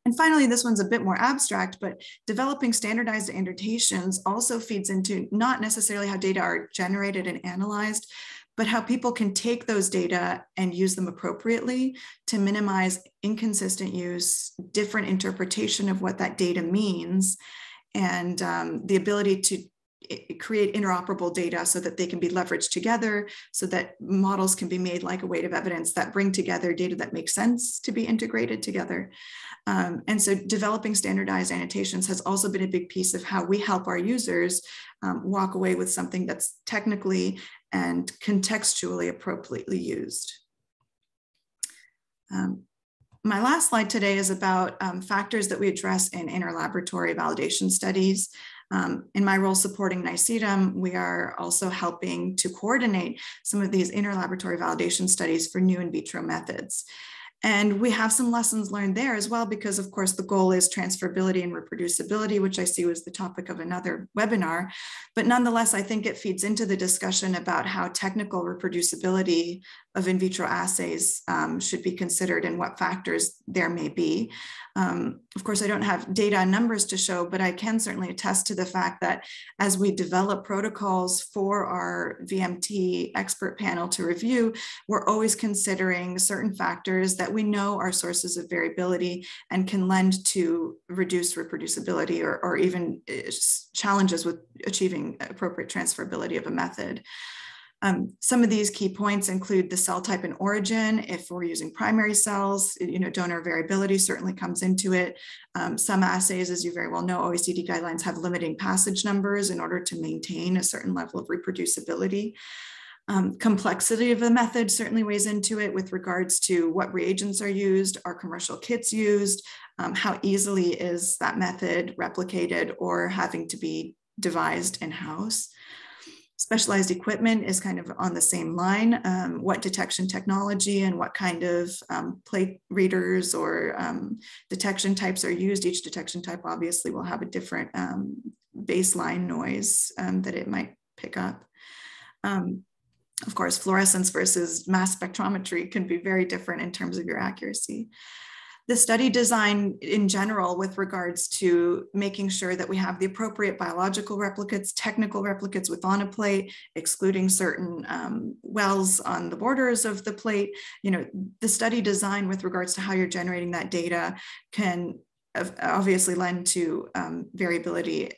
And finally, this one's a bit more abstract, but developing standardized annotations also feeds into not necessarily how data are generated and analyzed, but how people can take those data and use them appropriately to minimize inconsistent use, different interpretation of what that data means, and the ability to create interoperable data so that they can be leveraged together, so that models can be made like a weight of evidence that bring together data that makes sense to be integrated together. And so developing standardized annotations has also been a big piece of how we help our users walk away with something that's technically and contextually appropriately used. My last slide today is about factors that we address in interlaboratory validation studies. In my role supporting NICEDM, we are also helping to coordinate some of these interlaboratory validation studies for new in vitro methods. And we have some lessons learned there as well, because of course the goal is transferability and reproducibility, which I see was the topic of another webinar. But nonetheless, I think it feeds into the discussion about how technical reproducibility of in vitro assays should be considered and what factors there may be. Of course, I don't have data and numbers to show, but I can certainly attest to the fact that as we develop protocols for our VMT expert panel to review, we're always considering certain factors that we know are sources of variability and can lend to reduced reproducibility or even challenges with achieving appropriate transferability of a method. Some of these key points include the cell type and origin. If we're using primary cells, donor variability certainly comes into it. Some assays, as you very well know, OECD guidelines have limiting passage numbers in order to maintain a certain level of reproducibility. Complexity of the method certainly weighs into it with regards to what reagents are used, are commercial kits used, how easily is that method replicated or having to be devised in-house. Specialized equipment is kind of on the same line. What detection technology and what kind of plate readers or detection types are used. Each detection type obviously will have a different baseline noise that it might pick up. Of course, fluorescence versus mass spectrometry can be very different in terms of your accuracy. The study design in general with regards to making sure that we have the appropriate biological replicates, technical replicates with on a plate, excluding certain wells on the borders of the plate. The study design with regards to how you're generating that data can obviously lend to variability.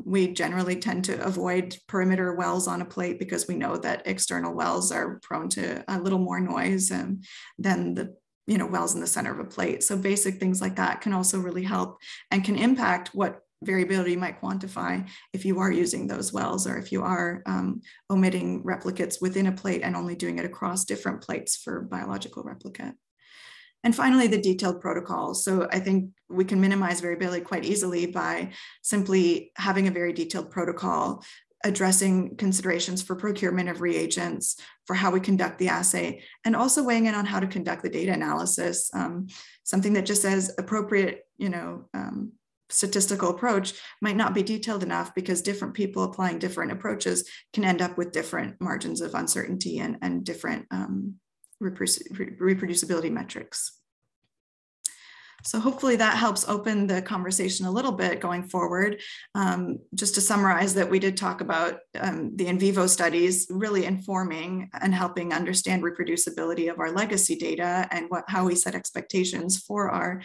We generally tend to avoid perimeter wells on a plate because we know that external wells are prone to a little more noise than the wells in the center of a plate. So basic things like that can also really help and can impact what variability you might quantify if you are using those wells or if you are omitting replicates within a plate and only doing it across different plates for biological replicate. And finally, the detailed protocols. So I think we can minimize variability quite easily by simply having a very detailed protocol addressing considerations for procurement of reagents, for how we conduct the assay, and also weighing in on how to conduct the data analysis. Something that just says appropriate, statistical approach might not be detailed enough because different people applying different approaches can end up with different margins of uncertainty and different reproducibility metrics. So hopefully that helps open the conversation a little bit going forward. Just to summarize that we did talk about the in vivo studies really informing and helping understand reproducibility of our legacy data and how we set expectations for our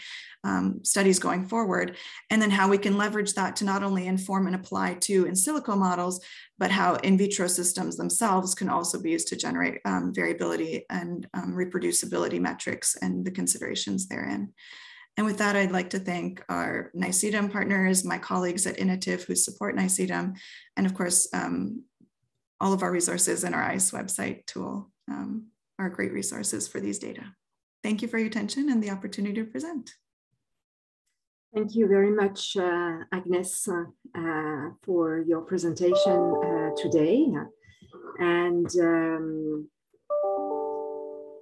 studies going forward, and then how we can leverage that to not only inform and apply to in silico models, but how in vitro systems themselves can also be used to generate variability and reproducibility metrics and the considerations therein. And with that, I'd like to thank our NICEDM partners, my colleagues at Inotiv who support NICEDM, and of course, all of our resources in our ICE website tool are great resources for these data. Thank you for your attention and the opportunity to present. Thank you very much, Agnes, for your presentation today. And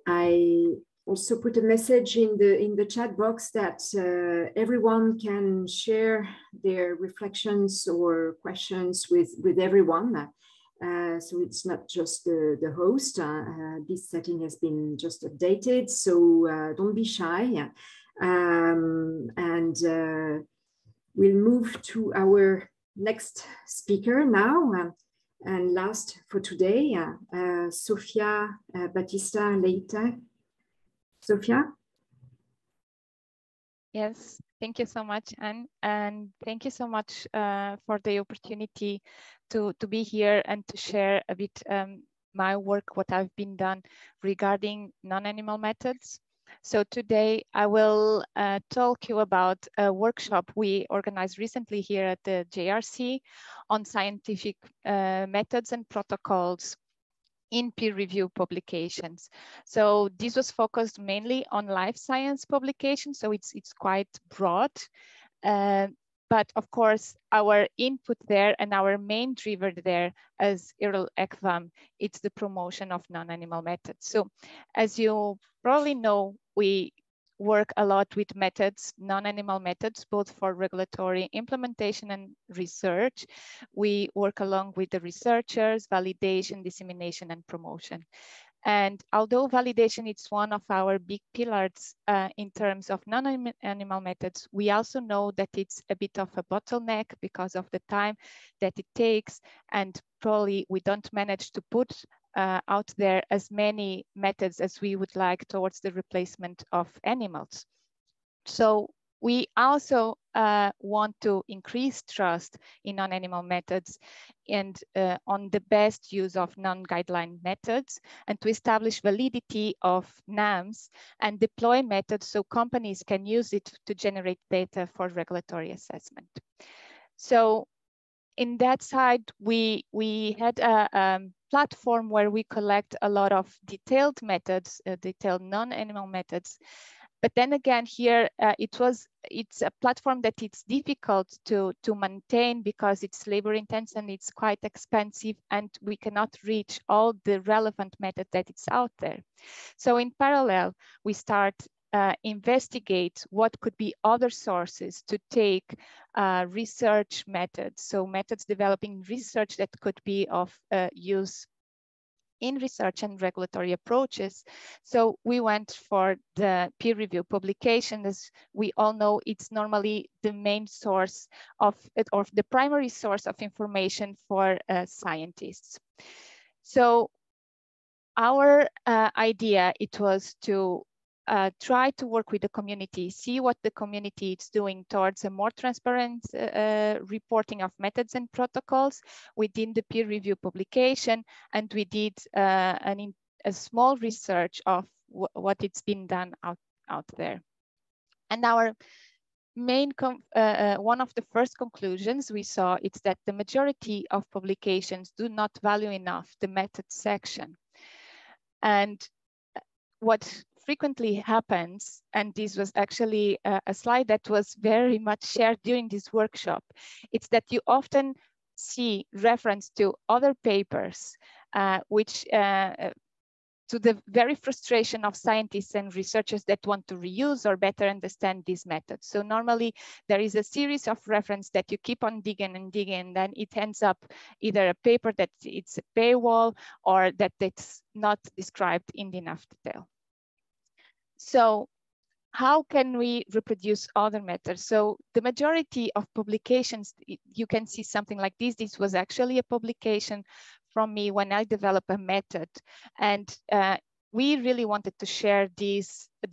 I also put a message in the chat box that everyone can share their reflections or questions with everyone. So it's not just the host. This setting has been just updated, so don't be shy. We'll move to our next speaker now. And last for today, Sofia Batista-Leite. Sofia? Yes, thank you so much, Anne, and thank you so much for the opportunity to be here and to share a bit my work, what I've been done regarding non-animal methods. So today I will talk you about a workshop we organized recently here at the JRC on scientific methods and protocols in peer-reviewed publications. So this was focused mainly on life science publications, so it's quite broad. But of course, our input there and our main driver there as IRL ECVAM, it's the promotion of non-animal methods. So as you probably know, we work a lot with methods, non-animal methods, both for regulatory implementation and research. We work along with the researchers, validation, dissemination, and promotion. And although validation is one of our big pillars in terms of non-animal methods, we also know that it's a bit of a bottleneck because of the time that it takes, and probably we don't manage to put out there as many methods as we would like towards the replacement of animals. So we also want to increase trust in non-animal methods and on the best use of non-guideline methods, and to establish validity of NAMs and deploy methods so companies can use it to generate data for regulatory assessment. So in that side, we had a platform where we collect a lot of detailed methods, detailed non-animal methods. But then again, here it's a platform that it's difficult to maintain because it's labor intensive and it's quite expensive, and we cannot reach all the relevant methods that it's out there. So in parallel, we start investigate what could be other sources to take research methods. So methods developing research that could be of use in research and regulatory approaches. So we went for the peer review publication. As we all know, it's normally the main source of it, or the primary source of information for scientists. So our idea, it was to try to work with the community, see what the community is doing towards a more transparent reporting of methods and protocols within the peer review publication. And we did a small research of what it's been done out there. And our main, one of the first conclusions we saw is that the majority of publications do not value enough the method section. And what frequently happens, and this was actually a slide that was very much shared during this workshop, it's that you often see reference to other papers, which to the very frustration of scientists and researchers that want to reuse or better understand these methods. So normally there is a series of reference that you keep on digging and digging, and then it ends up either a paper that it's a paywall or that it's not described in enough detail. So how can we reproduce other methods? So the majority of publications, you can see something like this. This was actually a publication from me when I developed a method. And we really wanted to share the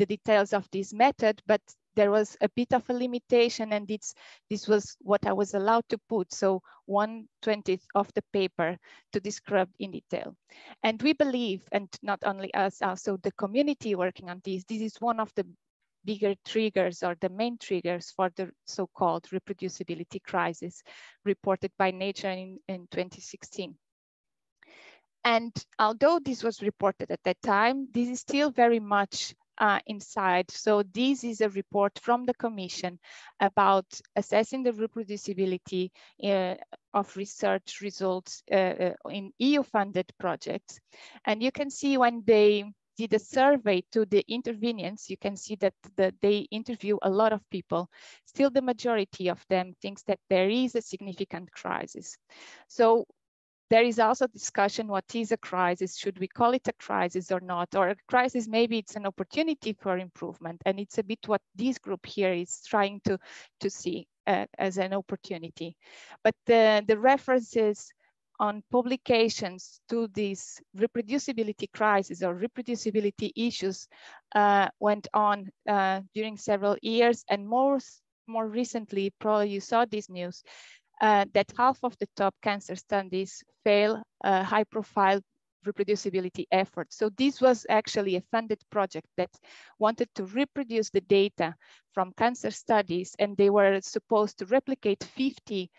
details of this method, but there was a bit of a limitation, and this was what I was allowed to put. So 1/20 of the paper to describe in detail. And we believe, and not only us, also the community working on this is one of the bigger triggers or the main triggers for the so-called reproducibility crisis reported by Nature in 2016. And although this was reported at that time, this is still very much inside. So this is a report from the Commission about assessing the reproducibility of research results in EU-funded projects. And you can see when they did a survey to the intervenants, you can see that they interview a lot of people. Still, the majority of them thinks that there is a significant crisis. So there is also discussion, what is a crisis? Should we call it a crisis or not? Or a crisis, maybe it's an opportunity for improvement. And it's a bit what this group here is trying to see as an opportunity. But the references on publications to this reproducibility crisis or reproducibility issues went on during several years. And more recently, probably you saw this news, that half of the top cancer studies fail high-profile reproducibility efforts. So this was actually a funded project that wanted to reproduce the data from cancer studies, and they were supposed to replicate 50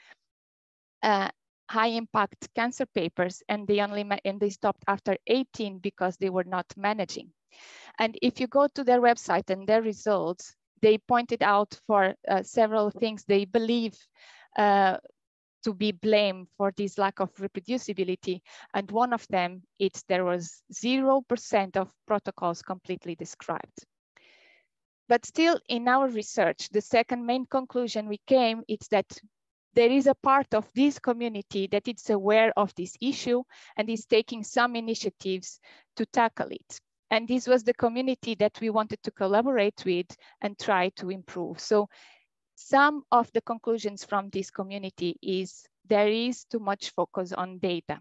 high-impact cancer papers, and they stopped after 18 because they were not managing. And if you go to their website and their results, they pointed out for several things they believe to be blamed for this lack of reproducibility. And one of them, there was 0% of protocols completely described. But still, in our research, the second main conclusion we came is that there is a part of this community that is aware of this issue and is taking some initiatives to tackle it. And this was the community that we wanted to collaborate with and try to improve. So some of the conclusions from this community is there is too much focus on data.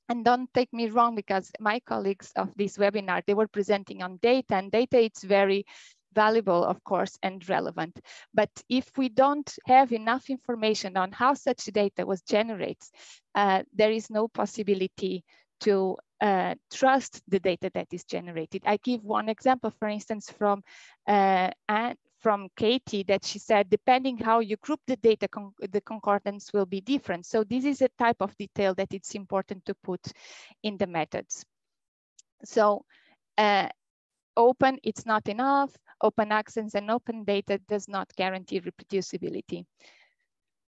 And don't take me wrong, because my colleagues of this webinar, they were presenting on data, and data it's very valuable, of course, and relevant. But if we don't have enough information on how such data was generated, there is no possibility to trust the data that is generated. I give one example, for instance, from Katie, that she said, depending how you group the data, the concordance will be different. So this is a type of detail that it's important to put in the methods. So open, it's not enough. Open access and open data does not guarantee reproducibility.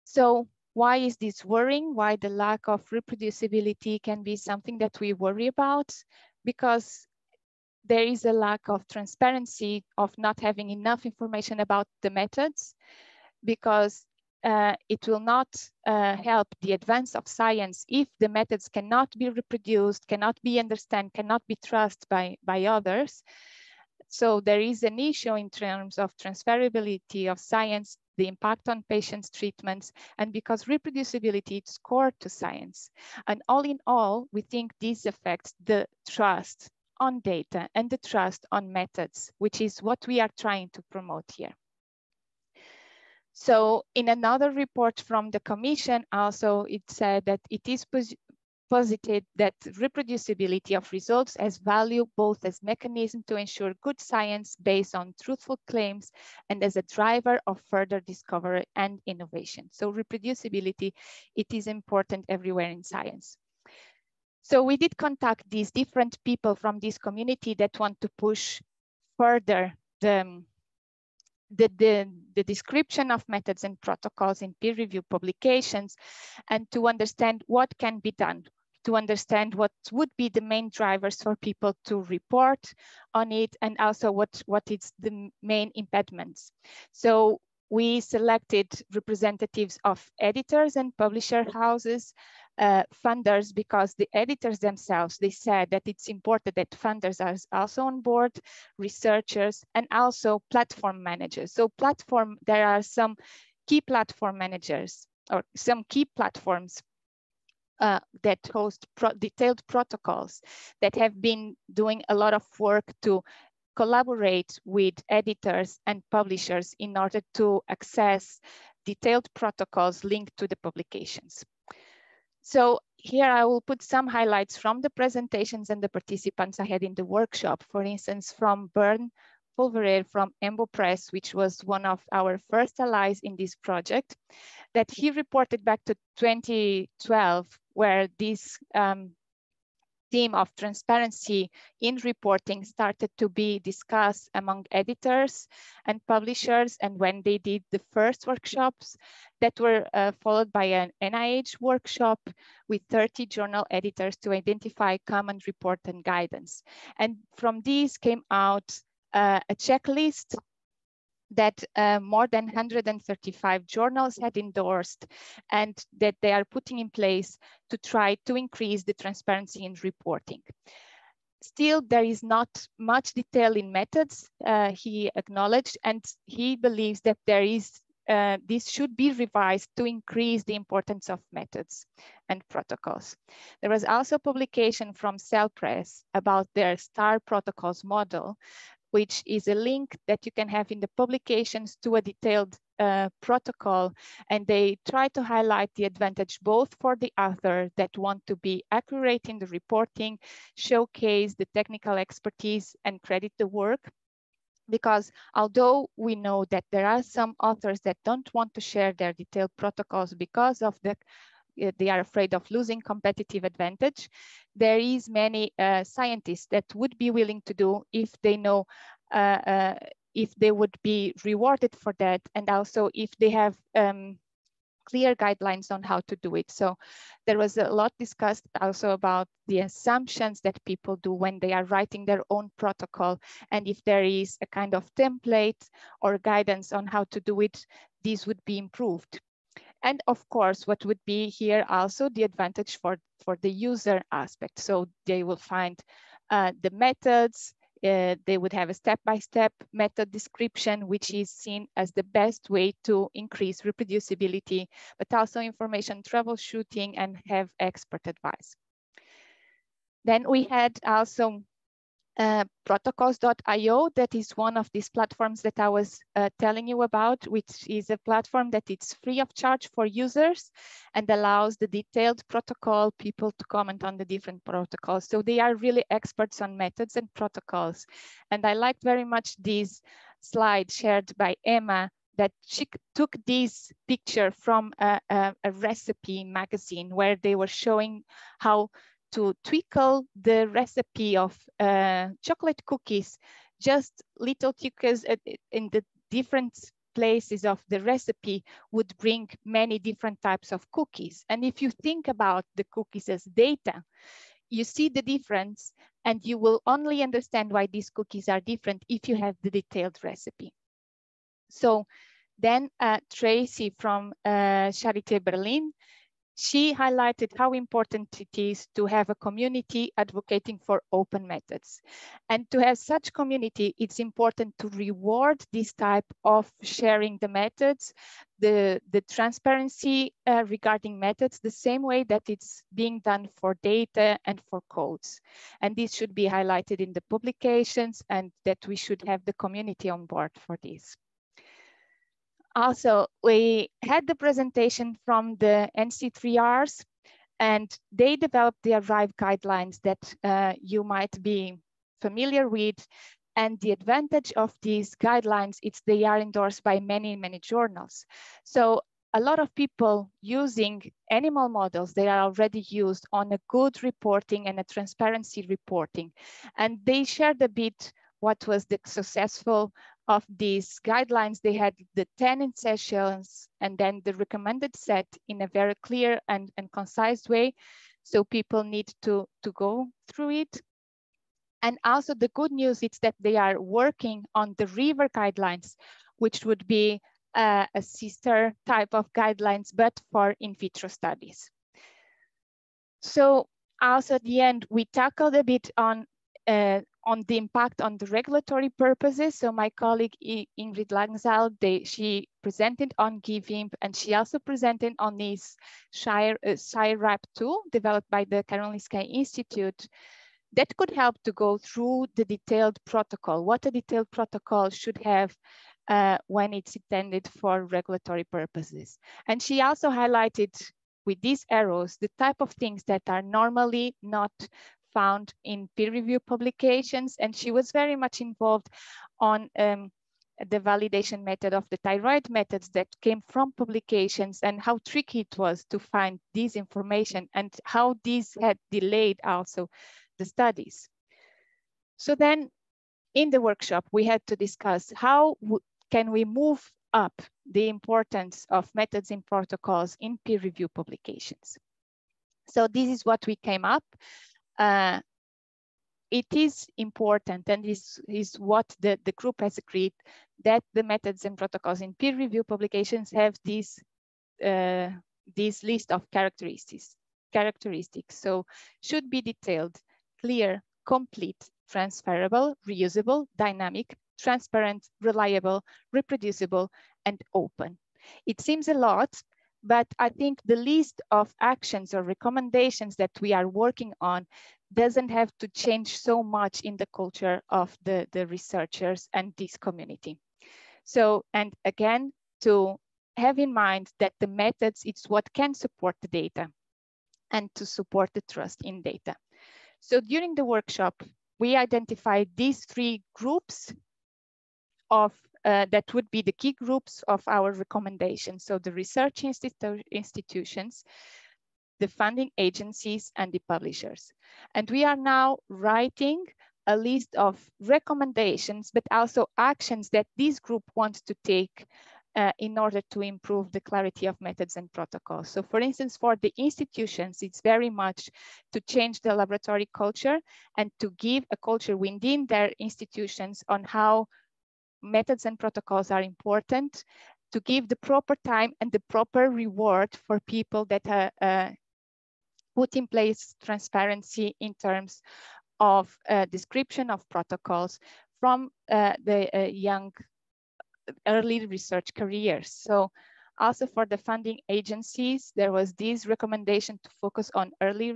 So why is this worrying? Why the lack of reproducibility can be something that we worry about? Because there is a lack of transparency, of not having enough information about the methods, because it will not help the advance of science if the methods cannot be reproduced, cannot be understood, cannot be trusted by others. So there is an issue in terms of transferability of science, the impact on patients' treatments, and because reproducibility is core to science. And all in all, we think this affects the trust on data and the trust on methods, which is what we are trying to promote here. So in another report from the Commission, also it said that it is posited that reproducibility of results has value both as mechanism to ensure good science based on truthful claims and as a driver of further discovery and innovation. So reproducibility, it is important everywhere in science. So we did contact these different people from this community that want to push further the description of methods and protocols in peer-reviewed publications, and to understand what can be done, to understand what would be the main drivers for people to report on it, and also what is the main impediments. So we selected representatives of editors and publisher houses, funders, because the editors themselves, they said that it's important that funders are also on board, researchers, and also platform managers. So there are some key platform managers or some key platforms that host detailed protocols that have been doing a lot of work to collaborate with editors and publishers in order to access detailed protocols linked to the publications. So here I will put some highlights from the presentations and the participants I had in the workshop. For instance, from Bern Pulverer from Embo Press, which was one of our first allies in this project, that he reported back to 2012, where this theme of transparency in reporting started to be discussed among editors and publishers. And when they did the first workshops that were followed by an NIH workshop with 30 journal editors to identify common report and guidance. And from these came out a checklist that more than 135 journals had endorsed, and that they are putting in place to try to increase the transparency in reporting. Still, there is not much detail in methods, he acknowledged, and he believes that there is this should be revised to increase the importance of methods and protocols. There was also publication from Cell Press about their STAR protocols model, which is a link that you can have in the publications to a detailed protocol. And they try to highlight the advantage both for the author that want to be accurate in the reporting, showcase the technical expertise and credit the work. Because although we know that there are some authors that don't want to share their detailed protocols because of they are afraid of losing competitive advantage, there is many scientists that would be willing to do if they know if they would be rewarded for that, and also if they have clear guidelines on how to do it. So there was a lot discussed also about the assumptions that people do when they are writing their own protocol, and if there is a kind of template or guidance on how to do it, this would be improved. And of course, what would be here also the advantage for the user aspect. So they will find the methods, they would have a step-by-step method description, which is seen as the best way to increase reproducibility, but also information troubleshooting and have expert advice. Then we had also protocols.io, that is one of these platforms that I was telling you about, which is a platform that it's free of charge for users and allows the detailed protocol people to comment on the different protocols. So they are really experts on methods and protocols. And I liked very much this slide shared by Emma, that she took this picture from a recipe magazine where they were showing how to twinkle the recipe of chocolate cookies, just little tweakers in the different places of the recipe would bring many different types of cookies. And if you think about the cookies as data, you see the difference, and you will only understand why these cookies are different if you have the detailed recipe. So then Tracy from Charité Berlin, she highlighted how important it is to have a community advocating for open methods. And to have such community, it's important to reward this type of sharing the methods, the transparency regarding methods, the same way that it's being done for data and for codes. And this should be highlighted in the publications, and that we should have the community on board for this. Also, we had the presentation from the NC3Rs, and they developed the ARRIVE guidelines that you might be familiar with. And the advantage of these guidelines is they are endorsed by many, many journals. So a lot of people using animal models, they are already used on a good reporting and a transparency reporting. And they shared a bit what was the successful of these guidelines. They had the 10 sessions and then the recommended set in a very clear and concise way. So people need to go through it. And also the good news is that they are working on the RIVER guidelines, which would be a sister type of guidelines, but for in vitro studies. So also at the end, we tackled a bit on the impact on the regulatory purposes. So my colleague Ingrid Langsal, she presented on GiveImp, and she also presented on this SciRap tool developed by the Karolinska Institute that could help to go through the detailed protocol, what a detailed protocol should have when it's intended for regulatory purposes. And she also highlighted with these arrows the type of things that are normally not found in peer-reviewed publications. And she was very much involved on the validation method of the thyroid methods that came from publications, and how tricky it was to find this information and how these had delayed also the studies. So then in the workshop, we had to discuss how can we move up the importance of methods and protocols in peer-reviewed publications. So this is what we came up. It is important, and this is what the group has agreed, that the methods and protocols in peer-reviewed publications have this list of characteristics. So should be detailed, clear, complete, transferable, reusable, dynamic, transparent, reliable, reproducible, and open. It seems a lot, but I think the list of actions or recommendations that we are working on doesn't have to change so much in the culture of the researchers and this community. So, and again, to have in mind that the methods, it's what can support the data and to support the trust in data. So during the workshop, we identified these 3 groups of that would be the key groups of our recommendations. So the research institutions, the funding agencies, and the publishers. And we are now writing a list of recommendations, but also actions that this group wants to take in order to improve the clarity of methods and protocols. So for instance, for the institutions, it's very much to change the laboratory culture and to give a culture within their institutions on how methods and protocols are important, to give the proper time and the proper reward for people that put in place transparency in terms of description of protocols from the young early research careers. So also for the funding agencies, there was this recommendation to focus on early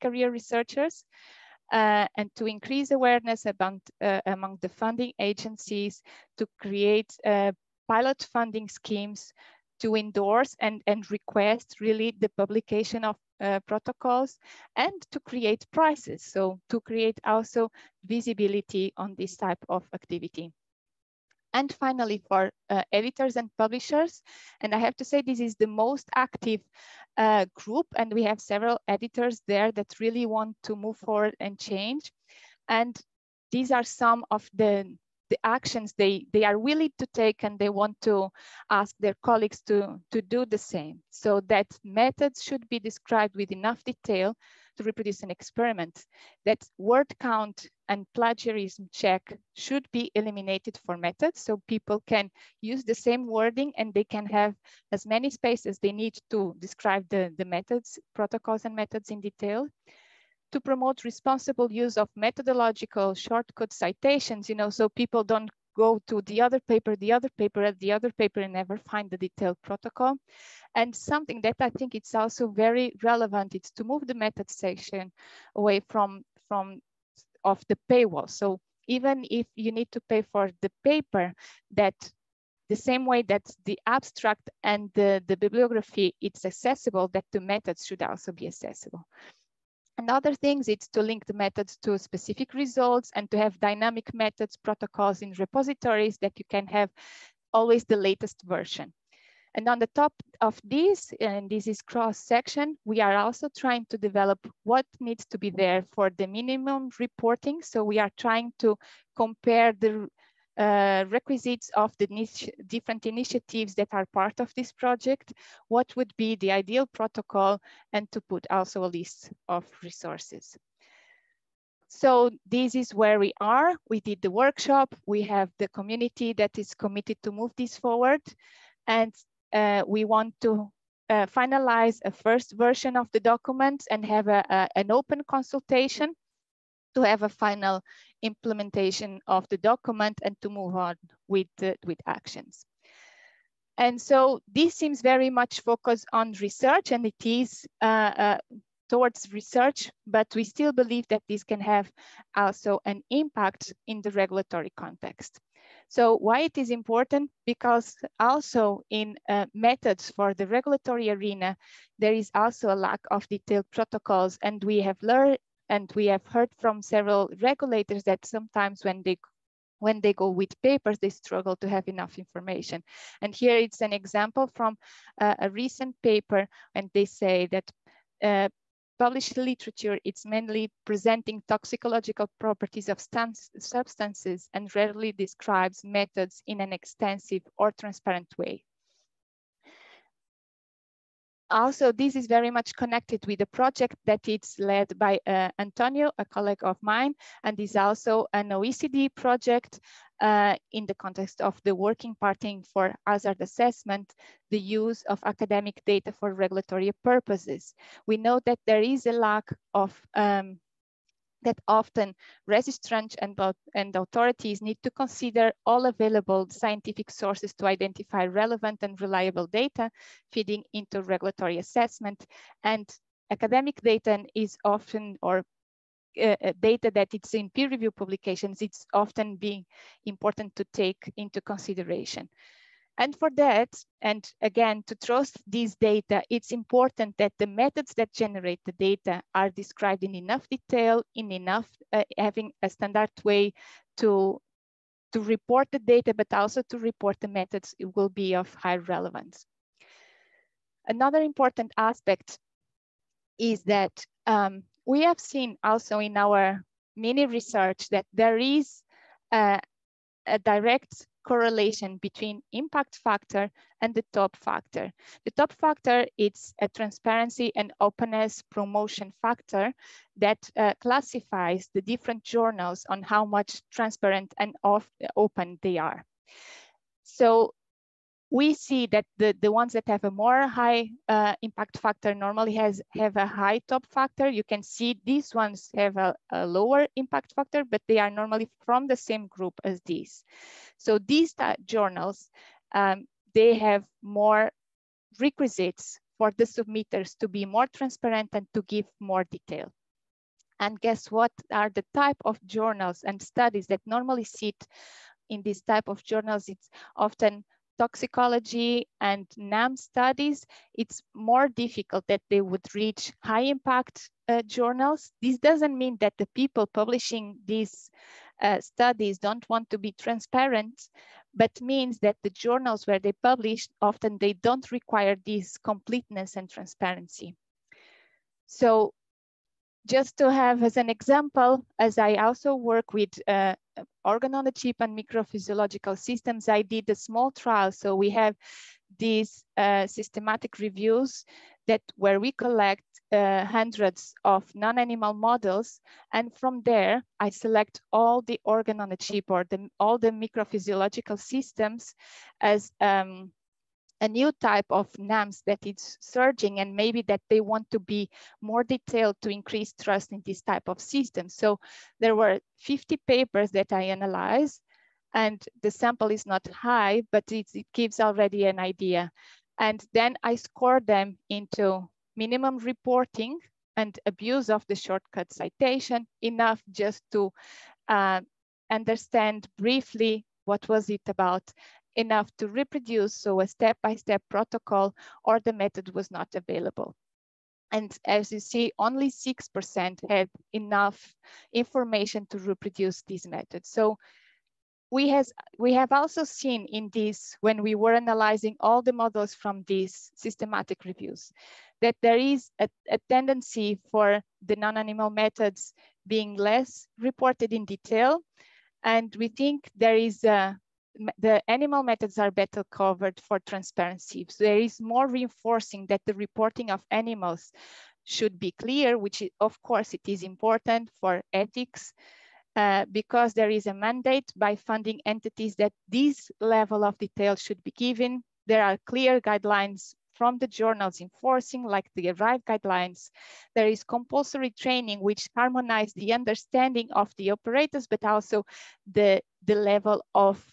career researchers and to increase awareness about, among the funding agencies, to create pilot funding schemes to endorse and request really the publication of protocols, and to create prices. So to create also visibility on this type of activity. And finally, for editors and publishers, and I have to say this is the most active group, and we have several editors there that really want to move forward and change. And these are some of the actions they are willing to take, and they want to ask their colleagues to do the same. So that methods should be described with enough detail to reproduce an experiment, that word count and plagiarism check should be eliminated for methods, so people can use the same wording and they can have as many spaces they need to describe the methods, protocols and methods in detail. To promote responsible use of methodological shortcut citations, so people don't go to the other paper, and never find the detailed protocol. And something that I think it's also very relevant, it's to move the method section away from of the paywall. So even if you need to pay for the paper, that the same way that the abstract and the bibliography, it's accessible, that the methods should also be accessible. And other things, it's to link the methods to specific results and to have dynamic methods protocols in repositories that you can have always the latest version. And on the top of this, and this is cross-section, we are also trying to develop what needs to be there for the minimum reporting. So we are trying to compare the requisites of the different initiatives that are part of this project, what would be the ideal protocol, and to put also a list of resources. So this is where we are. We did the workshop. We have the community that is committed to move this forward. And we want to finalize a first version of the document and have an open consultation to have a final implementation of the document and to move on with actions. And so this seems very much focused on research, and it is towards research, but we still believe that this can have also an impact in the regulatory context. So why it is important? Because also in methods for the regulatory arena, there is also a lack of detailed protocols, and we have learned and we have heard from several regulators that sometimes when they go with papers, they struggle to have enough information. And here it's an example from a recent paper, and they say that published literature, it's mainly presenting toxicological properties of substances and rarely describes methods in an extensive or transparent way. Also, this is very much connected with a project that is led by Antonio, a colleague of mine, and is also an OECD project in the context of the Working Party for Hazard Assessment, the use of academic data for regulatory purposes. We know that there is a lack of that often registrants and authorities need to consider all available scientific sources to identify relevant and reliable data feeding into regulatory assessment. And academic data is often, or data that it's in peer review publications, it's often being important to take into consideration. And for that, and again, to trust these data, it's important that the methods that generate the data are described in enough detail, in enough, having a standard way to report the data, but also to report the methods it will be of high relevance. Another important aspect is that we have seen also in our mini research that there is a direct correlation between impact factor and the top factor. The top factor, it's a transparency and openness promotion factor that classifies the different journals on how much transparent and open they are. So we see that the ones that have a more high impact factor normally have a high top factor. You can see these ones have a lower impact factor, but they are normally from the same group as these. So these journals, they have more requisites for the submitters to be more transparent and to give more detail. And guess what are the type of journals and studies that normally sit in this type of journals? It's often toxicology and NAM studies. It's more difficult that they would reach high impact journals. This doesn't mean that the people publishing these studies don't want to be transparent, but means that the journals where they publish, often they don't require this completeness and transparency. So just to have as an example, as I also work with organ on a chip and microphysiological systems, I did a small trial. So we have these systematic reviews where we collect hundreds of non-animal models. And from there, I select all the organ on a chip or all the microphysiological systems as a new type of NAMs that it's surging, and maybe that they want to be more detailed to increase trust in this type of system. So there were 50 papers that I analyzed, and the sample is not high, but it gives already an idea. And then I scored them into minimum reporting and abuse of the shortcut citation, enough just to understand briefly what was it about, enough to reproduce, so a step-by-step protocol, or the method was not available. And as you see, only 6% had enough information to reproduce these methods. So we have also seen in this, when we were analyzing all the models from these systematic reviews, that there is a tendency for the non-animal methods being less reported in detail. And we think there is the animal methods are better covered for transparency. So there is more reinforcing that the reporting of animals should be clear, which of course it is important for ethics, because there is a mandate by funding entities that this level of detail should be given. There are clear guidelines from the journals enforcing, like the ARRIVE guidelines. There is compulsory training which harmonize the understanding of the operators, but also the level of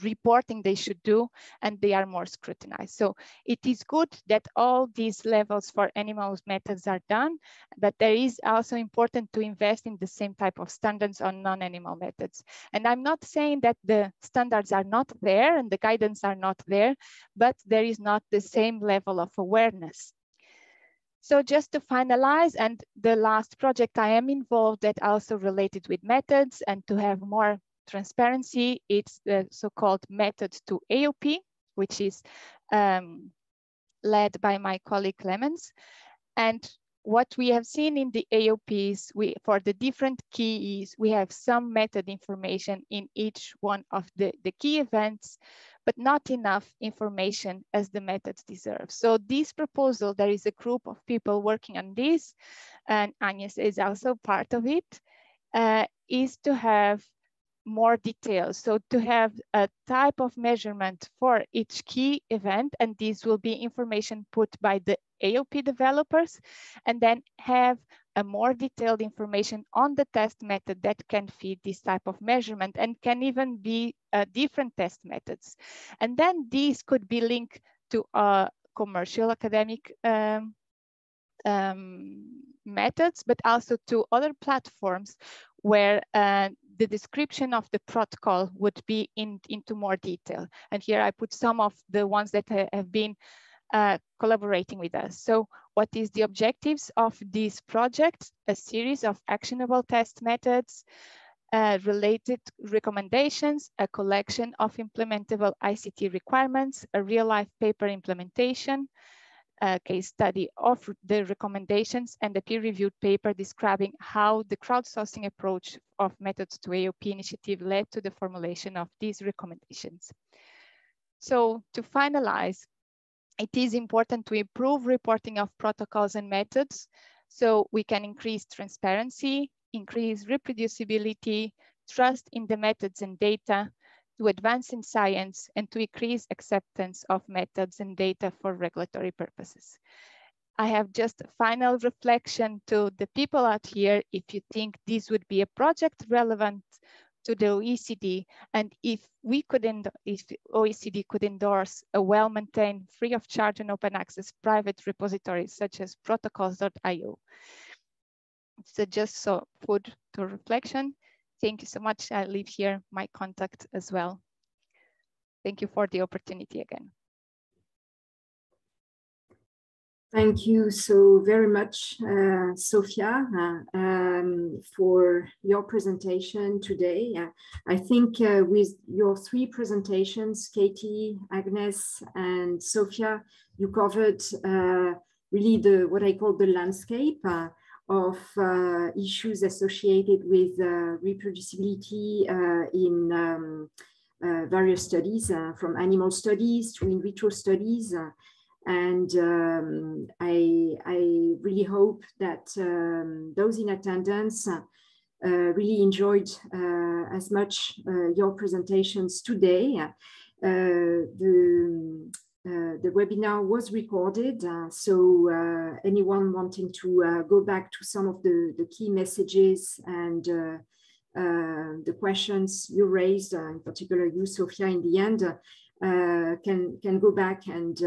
reporting they should do, and they are more scrutinized. So it is good that all these levels for animal methods are done, but there is also important to invest in the same type of standards on non-animal methods. And I'm not saying that the standards are not there and the guidance are not there, but there is not the same level of awareness. So just to finalize, and the last project I am involved that also related with methods and to have more transparency, it's the so-called method to AOP, which is led by my colleague Clemens. And what we have seen in the AOPs, for the different keys, we have some method information in each one of the key events, but not enough information as the methods deserve. So this proposal, there is a group of people working on this, and Agnes is also part of it, is to have more details. So to have a type of measurement for each key event, and this will be information put by the AOP developers, and then have a more detailed information on the test method that can feed this type of measurement, and can even be different test methods. And then these could be linked to commercial academic methods, but also to other platforms where the description of the protocol would be into more detail. And here I put some of the ones that have been collaborating with us. So what is the objectives of this project? A series of actionable test methods, related recommendations, a collection of implementable ICT requirements, a real-life paper implementation, a case study of the recommendations, and a peer-reviewed paper describing how the crowdsourcing approach of methods to AOP initiative led to the formulation of these recommendations. So to finalize, it is important to improve reporting of protocols and methods so we can increase transparency, increase reproducibility, trust in the methods and data, to advance in science and to increase acceptance of methods and data for regulatory purposes. I have just a final reflection to the people out here. If you think this would be a project relevant to the OECD, and if OECD could endorse a well-maintained, free of charge and open access private repositories such as protocols.io. So just so food to reflection. Thank you so much. I'll leave here my contact as well. Thank you for the opportunity again. Thank you so very much, Sofia, for your presentation today. I think with your three presentations, Katie, Agnes, and Sofia, you covered really what I call the landscape of issues associated with reproducibility in various studies, from animal studies to in vitro studies. And I really hope that those in attendance really enjoyed as much your presentations today. The webinar was recorded, so anyone wanting to go back to some of the key messages and the questions you raised, in particular you, Sofia, in the end, can go back and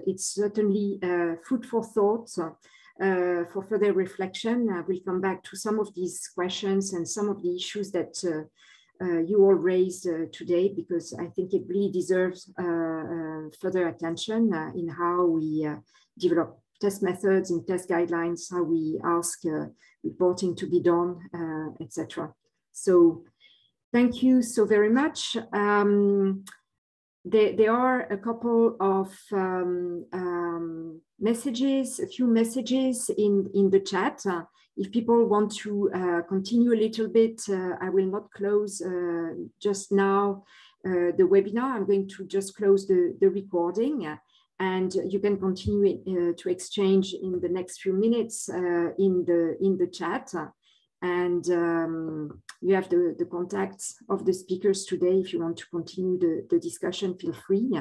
it's certainly food for thought for further reflection. We'll come back to some of these questions and some of the issues that you all raised today, because I think it really deserves further attention in how we develop test methods and test guidelines, how we ask reporting to be done, etc. So thank you so very much. There are a couple of messages, a few messages in the chat. If people want to continue a little bit, I will not close just now the webinar. I'm going to just close the recording, and you can continue to exchange in the next few minutes in the chat. And you have the contacts of the speakers today. If you want to continue the discussion, feel free.